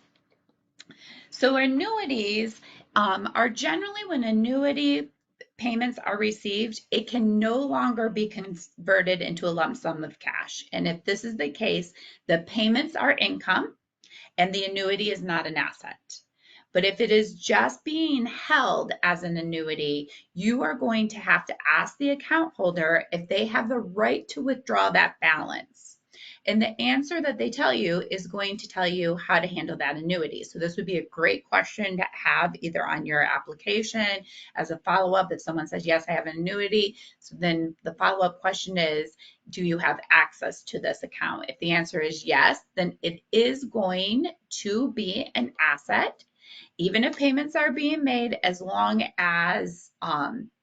So annuities are generally when annuity payments are received, it can no longer be converted into a lump sum of cash. And if this is the case, the payments are income and the annuity is not an asset. But if it is just being held as an annuity, you are going to have to ask the account holder if they have the right to withdraw that balance. And the answer that they tell you is going to tell you how to handle that annuity. So this would be a great question to have either on your application as a follow-up. If someone says, yes, I have an annuity, so then the follow-up question is, do you have access to this account? If the answer is yes, then it is going to be an asset, even if payments are being made, as long as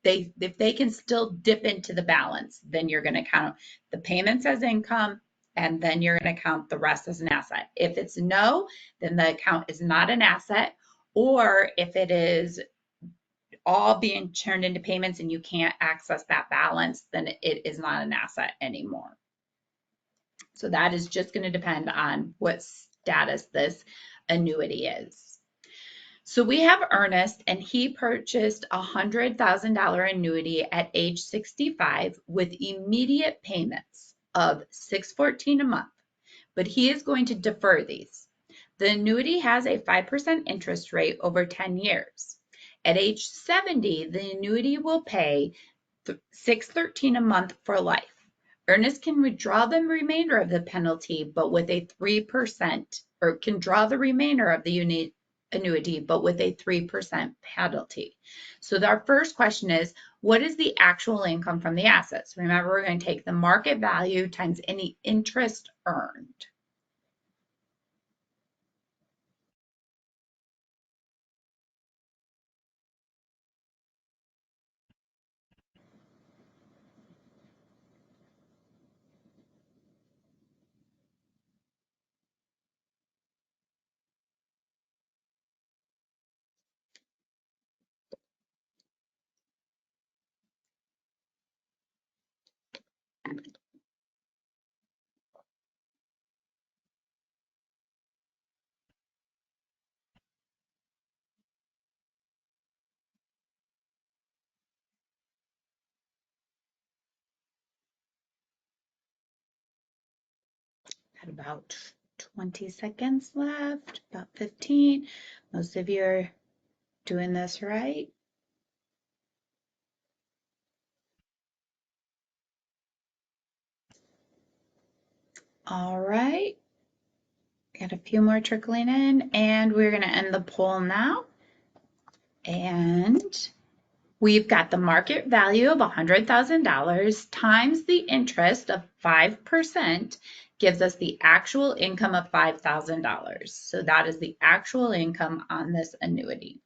if they can still dip into the balance, then you're going to count the payments as income, and then you're going to count the rest as an asset. If it's no, then the account is not an asset, or if it is all being turned into payments and you can't access that balance, then it is not an asset anymore. So that is just going to depend on what status this annuity is. So we have Ernest, and he purchased a $100,000 annuity at age 65 with immediate payments of $614 a month, but he is going to defer these. The annuity has a 5% interest rate over 10 years. At age 70, the annuity will pay $613 a month for life. Ernest can withdraw the remainder of the penalty, but with a 3%, or can draw the remainder of the annuity, but with a 3% penalty. So our first question is, what is the actual income from the assets? Remember, we're going to take the market value times any interest earned. Got about 20 seconds left, about 15. Most of you are doing this right. All right. Got a few more trickling in, and we're going to end the poll now. And we've got the market value of $100,000 times the interest of 5% gives us the actual income of $5,000. So that is the actual income on this annuity.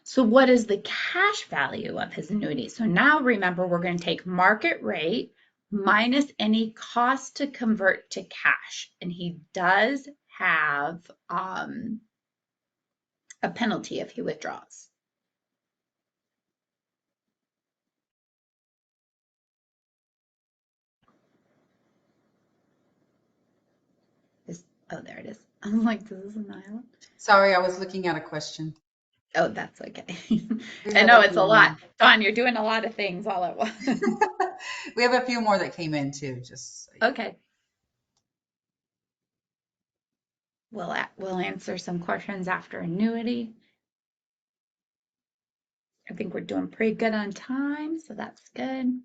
So what is the cash value of his annuity? So now remember, we're going to take market rate minus any cost to convert to cash. And he does have a penalty if he withdraws. Oh, there it is. I'm like, this is an island. Sorry, I was looking at a question. Oh, that's okay. We I have know a it's a few lot. more. Dawn, you're doing a lot of things all at once. We have a few more that came in too, just so you know. Okay. We'll answer some questions after annuity. I think we're doing pretty good on time, so that's good.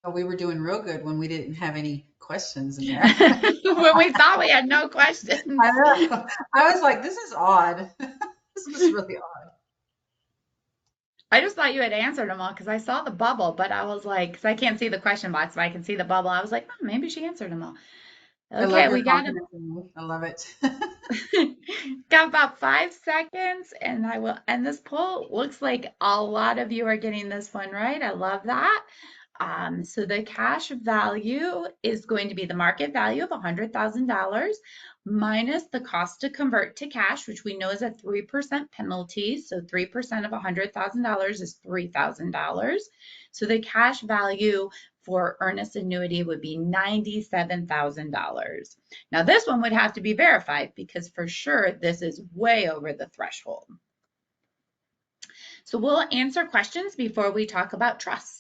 Oh, we were doing real good when we didn't have any questions in there. When we thought we had no I questions. know. I was like, this is odd. This is really odd. I just thought you had answered them all because I saw the bubble, but I was like, because I can't see the question box, but I can see the bubble. I was like, oh, maybe she answered them all. I love Okay, your we got confidence in me. I love it. got about 5 seconds and I will end this poll. Looks like a lot of you are getting this one right. I love that. So the cash value is going to be the market value of $100,000 minus the cost to convert to cash, which we know is a 3% penalty. So 3% of $100,000 is $3,000. So the cash value for earnest annuity would be $97,000. Now this one would have to be verified because for sure this is way over the threshold. So we'll answer questions before we talk about trusts.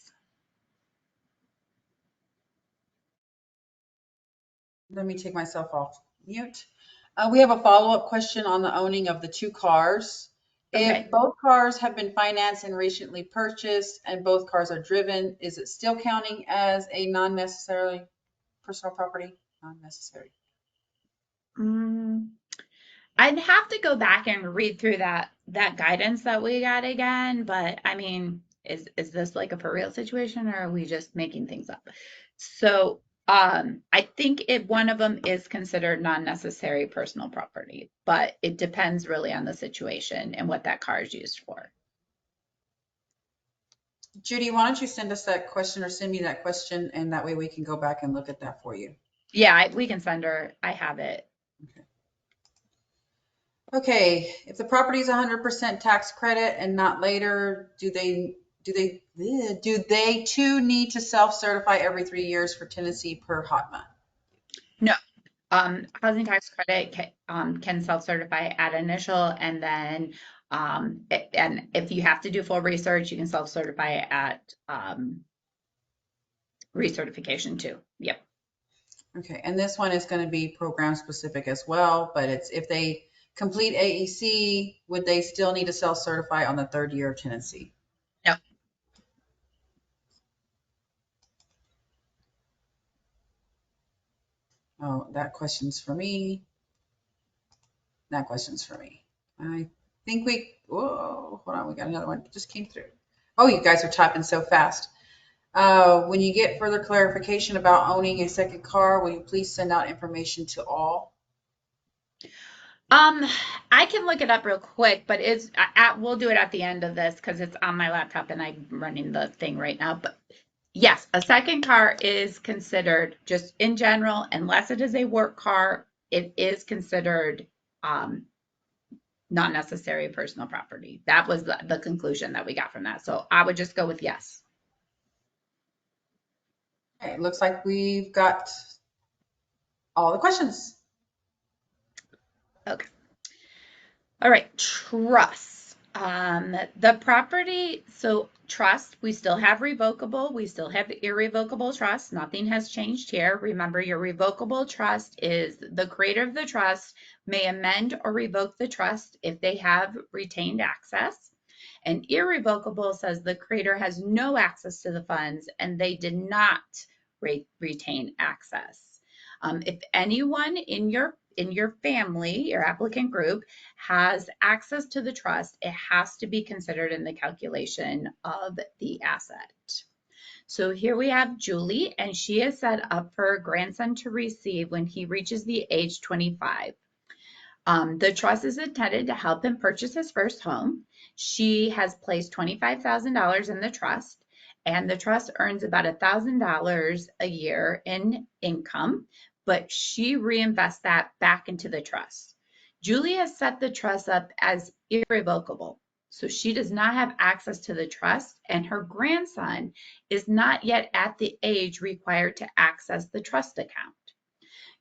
Let me take myself off mute. We have a follow-up question on the owning of the two cars. Okay. If both cars have been financed and recently purchased and both cars are driven, is it still counting as a non-necessarily personal property? Non-necessary. I'd have to go back and read through that guidance that we got again, but I mean, is this like a for real situation or are we just making things up? So, I think if one of them is considered non-necessary personal property, but it depends really on the situation and what that car is used for. Judy, why don't you send us that question or send me that question and that way we can go back and look at that for you. Yeah, we can send her. I have it. Okay, if the property is 100% tax credit and not later, do they too need to self-certify every 3 years for tenancy per hot month? No. Housing tax credit can self-certify at initial, and then and if you have to do full research, you can self-certify at recertification too. Yep. Okay, and this one is going to be program specific as well, but it's if they complete AEC, would they still need to self-certify on the 3rd year of tenancy? No. Oh, that question's for me. That question's for me. I think whoa, hold on, we got another one. It just came through. Oh, you guys are typing so fast. When you get further clarification about owning a second car, will you please send out information to all? I can look it up real quick, but we'll do it at the end of this because it's on my laptop and I'm running the thing right now. But yes, a second car is considered just in general, unless it is a work car, it is considered not necessary personal property. That was the conclusion that we got from that. So I would just go with yes. Okay, it looks like we've got all the questions. Okay. All right. Trust. The property, so trust, we still have revocable, we still have irrevocable trust. Nothing has changed here. Remember, your revocable trust is the creator of the trust may amend or revoke the trust if they have retained access. And irrevocable says the creator has no access to the funds and they did not retain access. If anyone in your family, your applicant group, has access to the trust, it has to be considered in the calculation of the asset. So here we have Julie, and she is set up for her grandson to receive when he reaches the age 25. The trust is intended to help him purchase his first home. She has placed $25,000 in the trust, and the trust earns about $1,000 a year in income, but she reinvests that back into the trust. Julie has set the trust up as irrevocable. So she does not have access to the trust, and her grandson is not yet at the age required to access the trust account.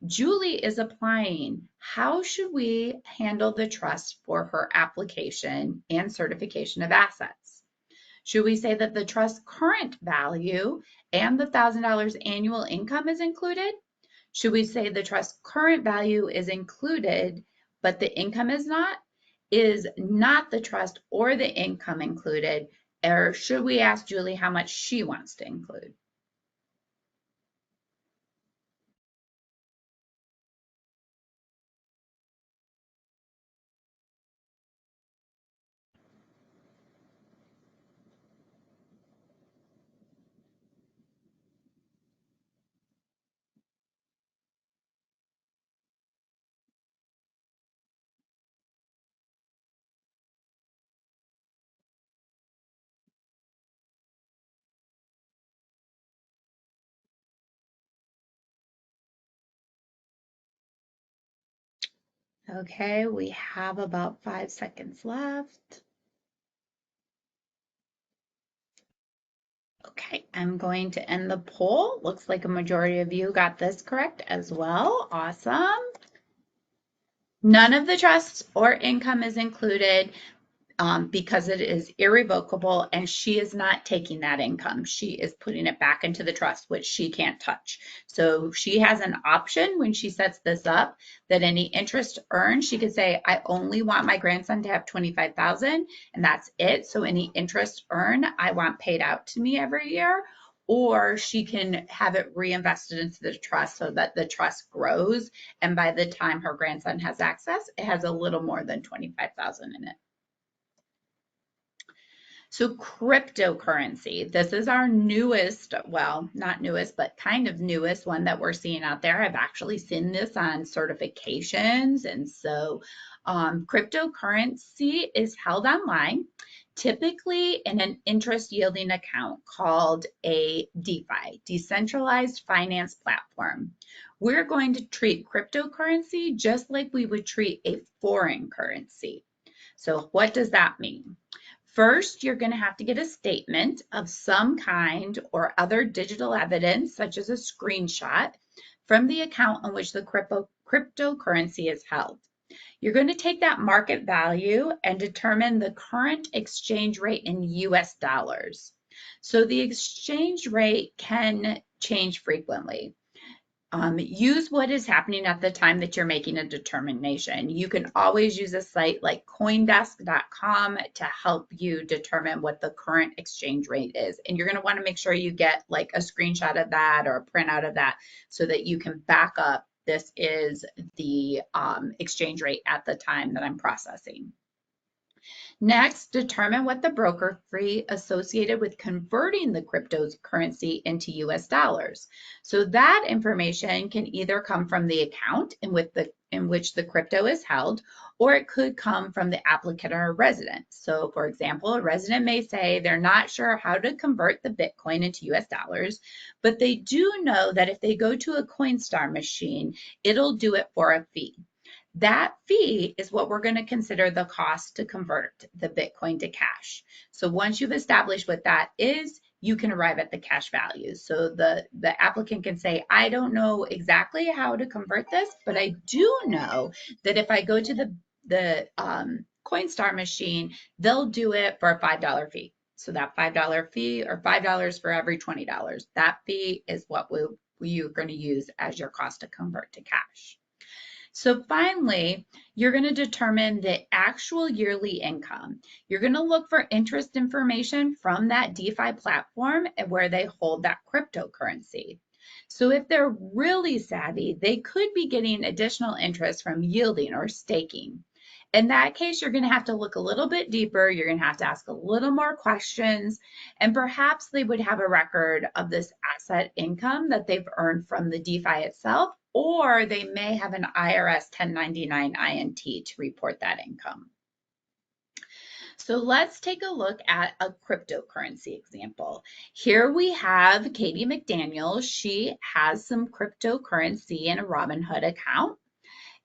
Julie is applying. How should we handle the trust for her application and certification of assets? Should we say that the trust current value and the $1,000 annual income is included? Should we say the trust current value is included, but the income is not? Is not the trust or the income included? Or should we ask Julie how much she wants to include? Okay, we have about 5 seconds left. Okay, I'm going to end the poll. Looks like a majority of you got this correct as well. Awesome. None of the trusts or income is included because it is irrevocable and she is not taking that income. She is putting it back into the trust, which she can't touch. So she has an option when she sets this up that any interest earned, she could say, I only want my grandson to have 25,000 and that's it. So any interest earned, I want paid out to me every year. Or she can have it reinvested into the trust so that the trust grows. And by the time her grandson has access, it has a little more than 25,000 in it. So cryptocurrency, this is our newest, well, not newest, but kind of newest one that we're seeing out there. I've actually seen this on certifications. And so cryptocurrency is held online, typically in an interest yielding account called a DeFi, decentralized finance platform. We're going to treat cryptocurrency just like we would treat a foreign currency. So what does that mean? First, you're going to have to get a statement of some kind or other digital evidence, such as a screenshot, from the account on which the cryptocurrency is held. You're going to take that market value and determine the current exchange rate in US dollars. So the exchange rate can change frequently. Use what is happening at the time that you're making a determination. You can always use a site like coindesk.com to help you determine what the current exchange rate is. And you're going to want to make sure you get like a screenshot of that or a printout of that so that you can back up this is the exchange rate at the time that I'm processing. Next, determine what the broker fee associated with converting the cryptocurrency into US dollars. So that information can either come from the account in which the crypto is held, or it could come from the applicant or resident. So for example, a resident may say they're not sure how to convert the Bitcoin into US dollars, but they do know that if they go to a Coinstar machine, it'll do it for a fee. That fee is what we're going to consider the cost to convert the Bitcoin to cash. So once you've established what that is, you can arrive at the cash value. So the applicant can say, I don't know exactly how to convert this, but I do know that if I go to the Coinstar machine, they'll do it for a $5 fee. So that $5 fee, or $5 for every $20, that fee is what you're going to use as your cost to convert to cash. So finally, you're going to determine the actual yearly income. You're going to look for interest information from that DeFi platform where they hold that cryptocurrency. So if they're really savvy, they could be getting additional interest from yielding or staking. In that case, you're going to have to look a little bit deeper. You're going to have to ask a little more questions, and perhaps they would have a record of this asset income that they've earned from the DeFi itself, or they may have an IRS 1099 INT to report that income. So let's take a look at a cryptocurrency example. Here we have Katie McDaniel. She has some cryptocurrency in a Robinhood account.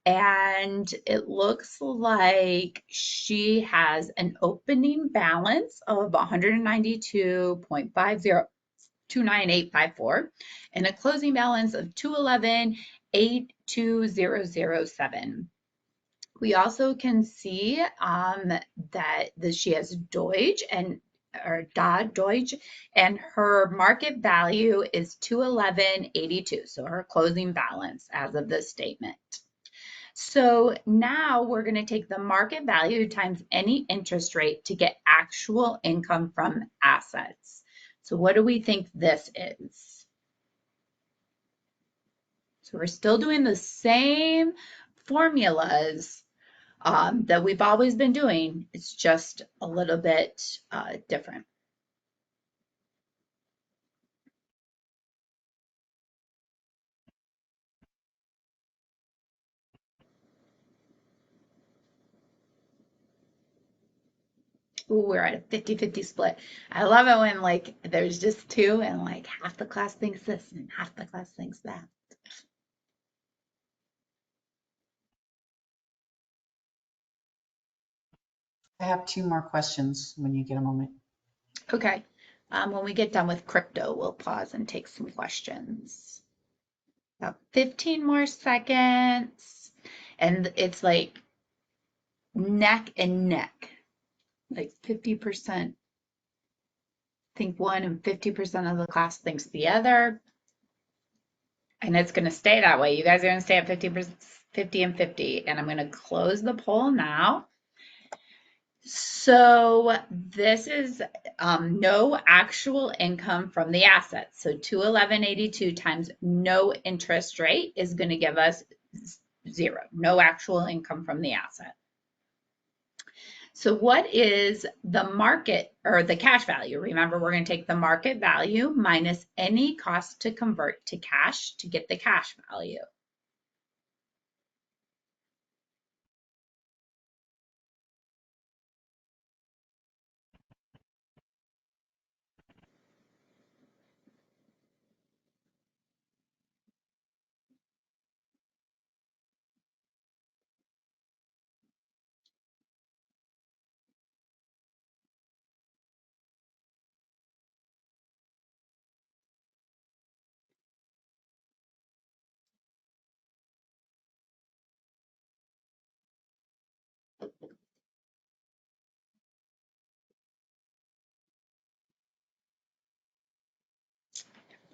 And it looks like she has an opening balance of 192.50 and a closing balance of 211.82007. We also can see that she has Doge Doge, and her market value is 211.82. So her closing balance as of this statement. So now we're going to take the market value times any interest rate to get actual income from assets. So what do we think this is? So we're still doing the same formulas that we've always been doing. It's just a little bit different. Ooh, we're at a 50-50 split. I love it when like there's just two and like half the class thinks this and half the class thinks that. I have two more questions when you get a moment. Okay. When we get done with crypto, we'll pause and take some questions. About 15 more seconds. And it's like neck and neck. Like 50% think one and 50% of the class thinks the other. And it's going to stay that way. You guys are going to stay at 50 and 50. And I'm going to close the poll now. So this is no actual income from the assets. So 211.82 times no interest rate is going to give us 0, no actual income from the asset. So what is the market or the cash value? Remember, we're going to take the market value minus any cost to convert to cash to get the cash value.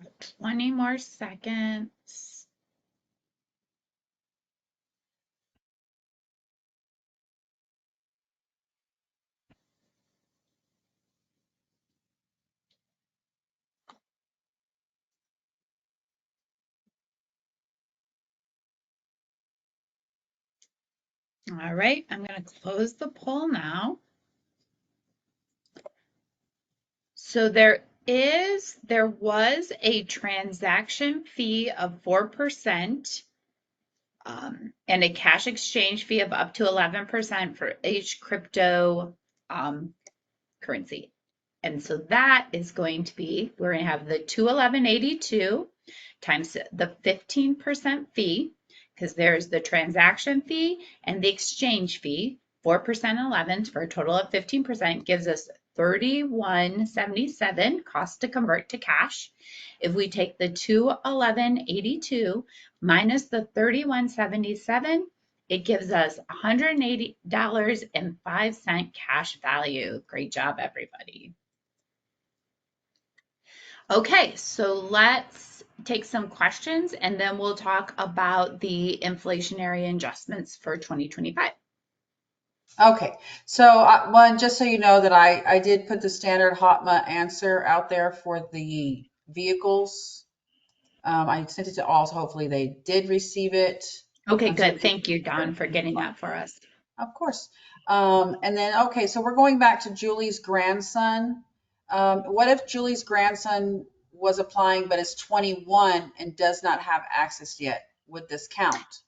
About 20 more seconds. All right, I'm going to close the poll now. So there was a transaction fee of 4% and a cash exchange fee of up to 11% for each crypto currency. And so that is going to be, we're going to have the 211.82 times the 15% fee, because there's the transaction fee and the exchange fee. 4% and 11 for a total of 15% gives us 31.77 cost to convert to cash. If we take the 211.82 minus the 31.77, It gives us $180.05 cash value. Great job, everybody. Okay, so let's take some questions and then we'll talk about the inflationary adjustments for 2025. Okay, so one, just so you know that I did put the standard HOTMA answer out there for the vehicles. I sent it to all, so hopefully they did receive it. Okay, So good. Thank you, Dawn, for getting that for us. of course. And then, okay, so we're going back to Julie's grandson. What if Julie's grandson was applying but is 21 and does not have access yet? Would this count?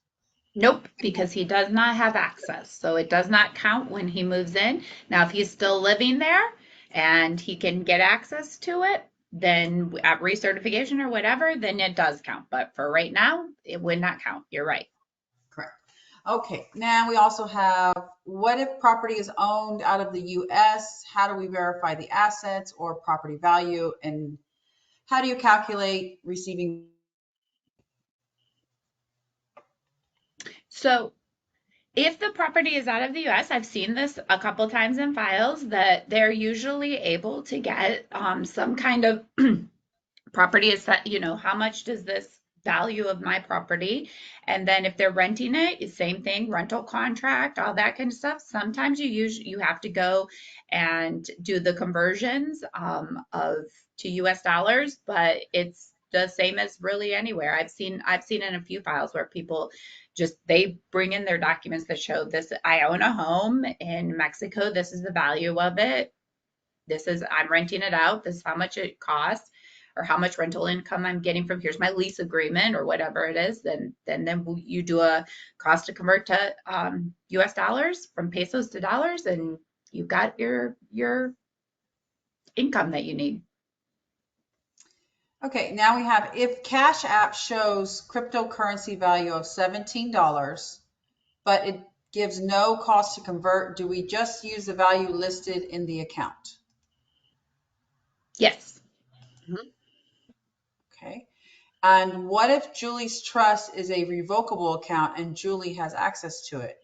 Nope, because he does not have access. So it does not count when he moves in. Now, if he's still living there and he can get access to it, then at recertification or whatever, then it does count. But for right now, it would not count. You're right. Correct. Okay, now we also have, what if property is owned out of the US? How do we verify the assets or property value? And how do you calculate receiving? So if the property is out of the US, I've seen this a couple times in files that they're usually able to get some kind of property is that, how much does this value of my property? And then if they're renting it, same thing, rental contract, all that kind of stuff. Sometimes you have to go and do the conversions of to US dollars, but it's the same as really anywhere. I've seen in a few files where people just they bring in their documents that show this. I own a home in Mexico. This is the value of it. I'm renting it out. This is how much it costs or how much rental income I'm getting from here's my lease agreement or whatever it is. Then you do a cost to convert to US dollars from pesos to dollars and you've got your income that you need. Okay, now we have, if Cash App shows cryptocurrency value of $17, but it gives no cost to convert, do we just use the value listed in the account? Yes. Okay. And what if Julie's trust is a revocable account and Julie has access to it?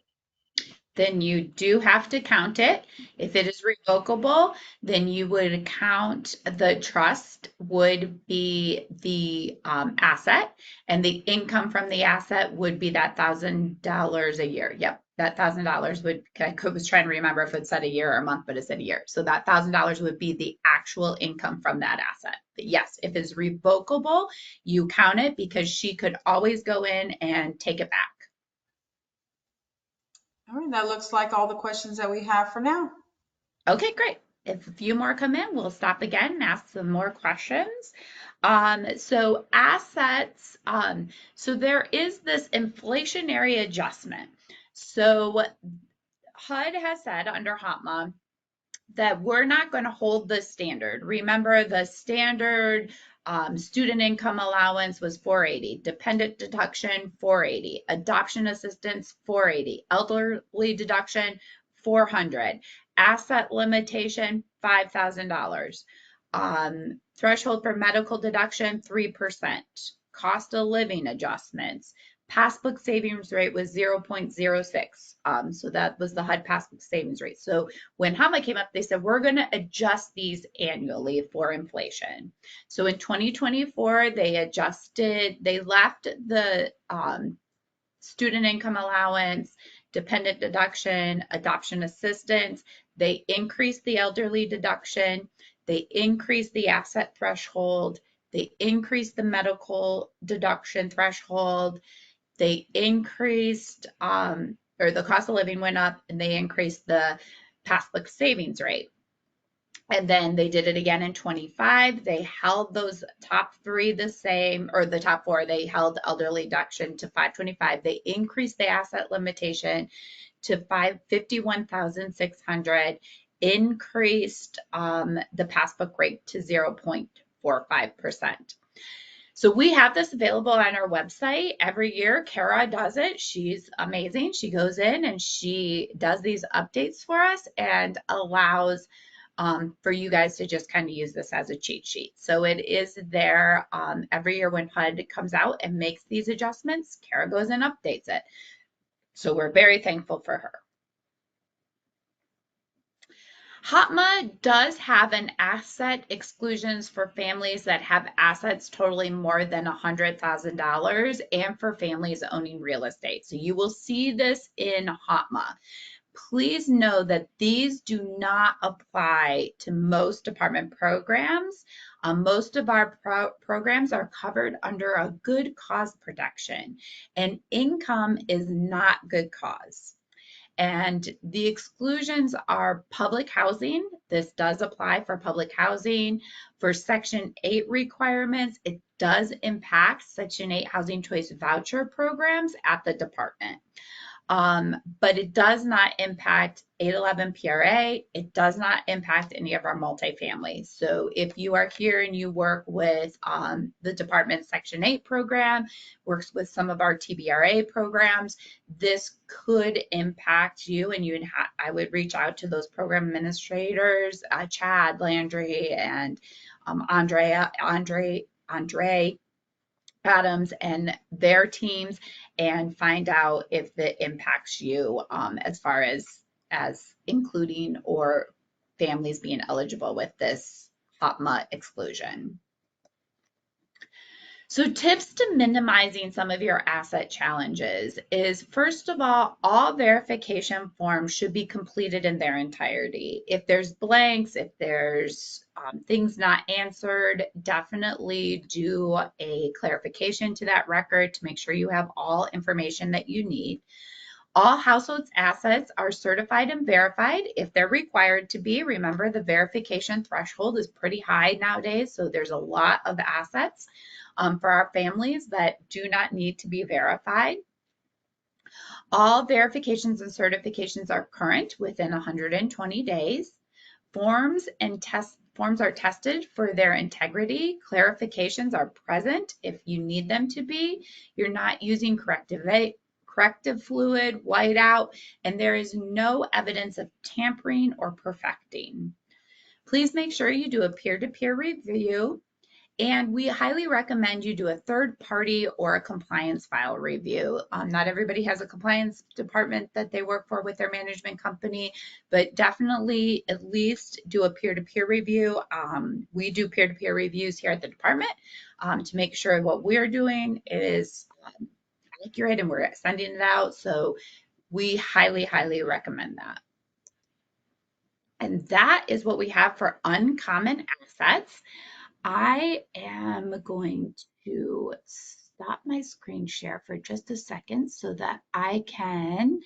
Then you do have to count it. If it is revocable, then you would count the trust would be the asset, and the income from the asset would be that $1,000 a year. Yep, that $1,000 would. Was trying to remember if it said a year or a month, but it said a year. So that $1,000 would be the actual income from that asset. But yes, if it's revocable, you count it because she could always go in and take it back. All right, that looks like all the questions that we have for now. Okay, great. If a few more come in, we'll stop again and ask some more questions. So assets, so there is this inflationary adjustment. So HUD has said under HOTMA that we're not going to hold the standard. Remember, the standard student income allowance was 480, dependent deduction 480, adoption assistance 480, elderly deduction 400, asset limitation $5,000, threshold for medical deduction 3%, cost of living adjustments. Passbook savings rate was 0.06. So that was the HUD passbook savings rate. So when HAMA came up, they said, we're going to adjust these annually for inflation. So in 2024, they left the student income allowance, dependent deduction, adoption assistance. They increased the elderly deduction. They increased the asset threshold. They increased the medical deduction threshold. They increased, or the cost of living went up and they increased the passbook savings rate. And then they did it again in 25. They held those top three the same, or the top four, they held elderly deduction to 525. They increased the asset limitation to 51,600, increased the passbook rate to 0.45%. So we have this available on our website every year. Kara does it. She's amazing. She goes in and she does these updates for us and allows for you guys to just kind of use this as a cheat sheet. So it is there every year when HUD comes out and makes these adjustments. Kara goes and updates it. So we're very thankful for her. HOTMA does have an asset exclusions for families that have assets totaling more than $100,000 and for families owning real estate. So you will see this in HOTMA. Please know that these do not apply to most department programs. Most of our programs are covered under a good cause protection, and income is not good cause. And the exclusions are public housing. This does apply for public housing. For Section 8 requirements, it does impact Section 8 housing choice voucher programs at the department. But it does not impact 811 PRA. It does not impact any of our multifamily. So if you are here and you work with the department Section 8 program, works with some of our TBRA programs, this could impact you, and I would reach out to those program administrators, Chad Landry and Andre Adams and their teams, and find out if it impacts you as far as including or families being eligible with this HOTMA exclusion. So tips to minimizing some of your asset challenges is, first of all verification forms should be completed in their entirety. If there's blanks, if there's things not answered, definitely do a clarification to that record to make sure you have all information that you need. All households assets are certified and verified if they're required to be. Remember, the verification threshold is pretty high nowadays, so there's a lot of assets for our families that do not need to be verified. All verifications and certifications are current within 120 days. Forms are tested for their integrity. Clarifications are present if you need them to be. You're not using corrective fluid, whiteout, and there is no evidence of tampering or perfecting. Please make sure you do a peer-to-peer review, and we highly recommend you do a third party or a compliance file review. Not everybody has a compliance department that they work for with their management company, but definitely at least do a peer-to-peer review. We do peer-to-peer reviews here at the department to make sure what we're doing is accurate and we're sending it out. So we highly, highly recommend that. And that is what we have for uncommon assets. I am going to stop my screen share for just a second so that I can,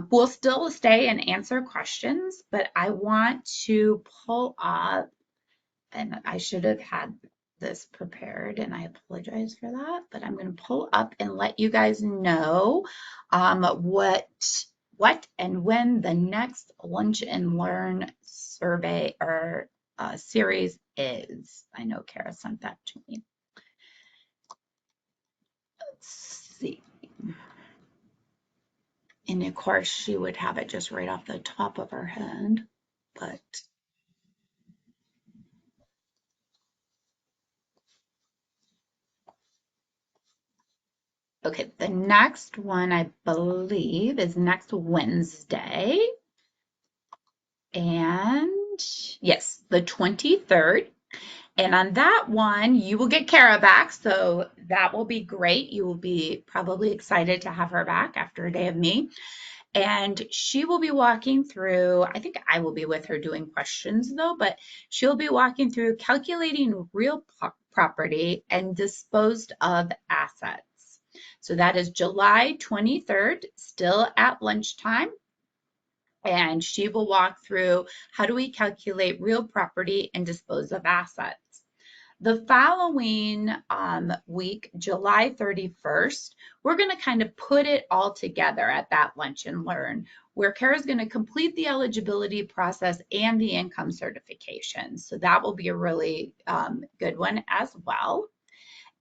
we'll still stay and answer questions, but I want to pull up, and I should have had this prepared and I apologize for that, but I'm going to pull up and let you guys know what and when the next Lunch and Learn survey or series is. I know Kara sent that to me. Let's see. And of course, she would have it just right off the top of her head, but okay, the next one I believe is next Wednesday. And yes, the 23rd. And on that one, you will get Kara back. So that will be great. You will be probably excited to have her back after a day of me. And she will be walking through, I think I will be with her doing questions though, but she'll be walking through calculating real property and disposed of assets. So that is July 23rd, still at lunchtime. And she will walk through how do we calculate real property and dispose of assets. The following week, July 31st, we're going to kind of put it all together at that Lunch and Learn, where Kara's going to complete the eligibility process and the income certification. So that will be a really good one as well.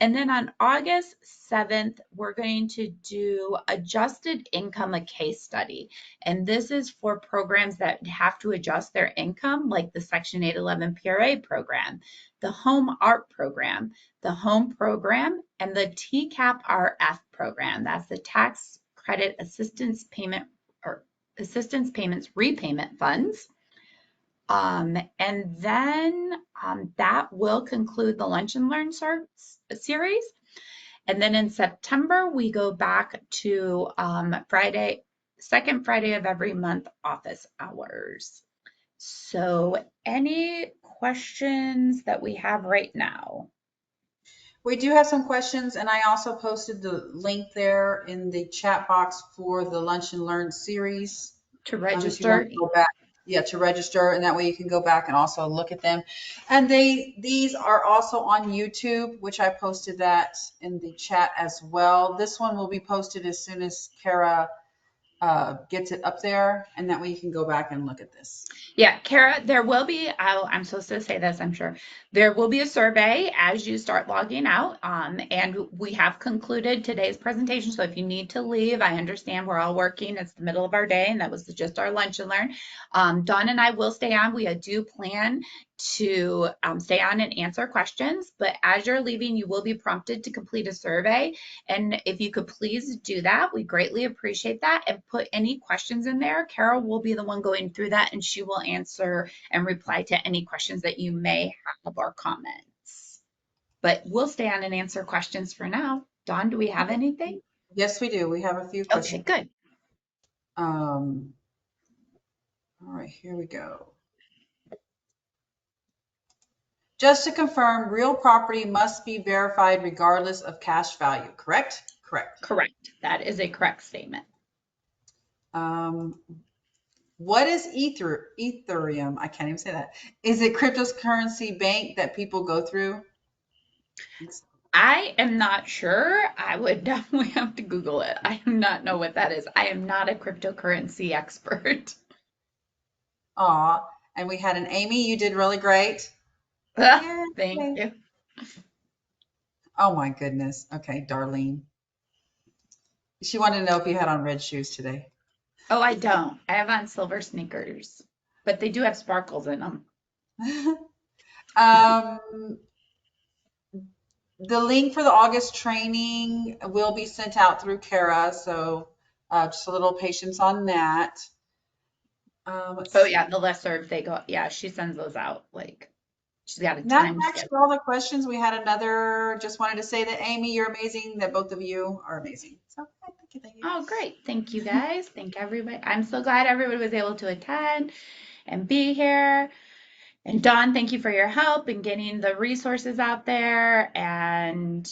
And then on August 7th, we're going to do adjusted income, a case study. And this is for programs that have to adjust their income, like the Section 811 PRA program, the Home Art program, the Home program, and the TCAP RF program. That's the tax credit assistance payment or assistance payments repayment funds. And then that will conclude the Lunch and Learn series. And then in September, we go back to Friday, second Friday of every month, office hours. So any questions that we have right now? We do have some questions, and I also posted the link there in the chat box for the Lunch and Learn series. To If you want register? to go back, yeah, to register, and that way you can go back and also look at them. And these are also on YouTube, which I posted that in the chat as well. This one will be posted as soon as Kara gets it up there, and that way you can go back and look at this. Yeah, Kara, there will be, I'm supposed to say this, I'm sure. There will be a survey as you start logging out. And we have concluded today's presentation. So if you need to leave, I understand we're all working. It's the middle of our day, and that was just our lunch and learn. Dawn and I will stay on. We do plan to stay on and answer questions, but as you're leaving, you will be prompted to complete a survey. And if you could please do that, we greatly appreciate that, and put any questions in there. Carol will be the one going through that, and she will answer and reply to any questions that you may have or comments. But we'll stay on and answer questions for now. Dawn, do we have anything? Yes, we do. We have a few Okay, questions. good. All right, here we go. Just to confirm, real property must be verified regardless of cash value, correct? Correct. Correct. That is a correct statement. What is Ethereum? I can't even say that. Is it cryptocurrency bank that people go through? I am not sure. I would definitely have to Google it. I do not know what that is. I am not a cryptocurrency expert. Aw, and we had an Amy. You did really great. Yay. Thank you. Oh my goodness. Okay, Darlene. She wanted to know if you had on red shoes today. Oh, I don't. I have on silver sneakers, but they do have sparkles in them. The link for the August training will be sent out through Kara, so just a little patience on that. Oh yeah, the listserv, they go, yeah, she sends those out. Like she's got a That's time actually schedule. all the questions. We had another, just wanted to say that Amy, you're amazing, that both of you are amazing. So thank you, thank you. Oh, great. Thank you guys. Thank everybody. I'm so glad everybody was able to attend and be here. And Dawn, thank you for your help in getting the resources out there and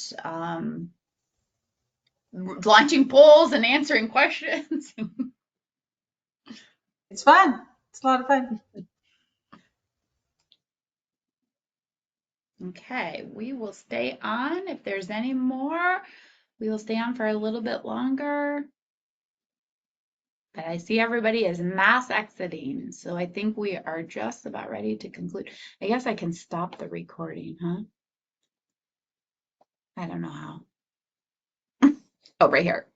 launching polls and answering questions. It's fun. It's a lot of fun. Okay, we will stay on. If there's any more, we will stay on for a little bit longer. But I see everybody is mass exiting, so I think we are just about ready to conclude. I guess I can stop the recording, huh? I don't know how. Oh, right here.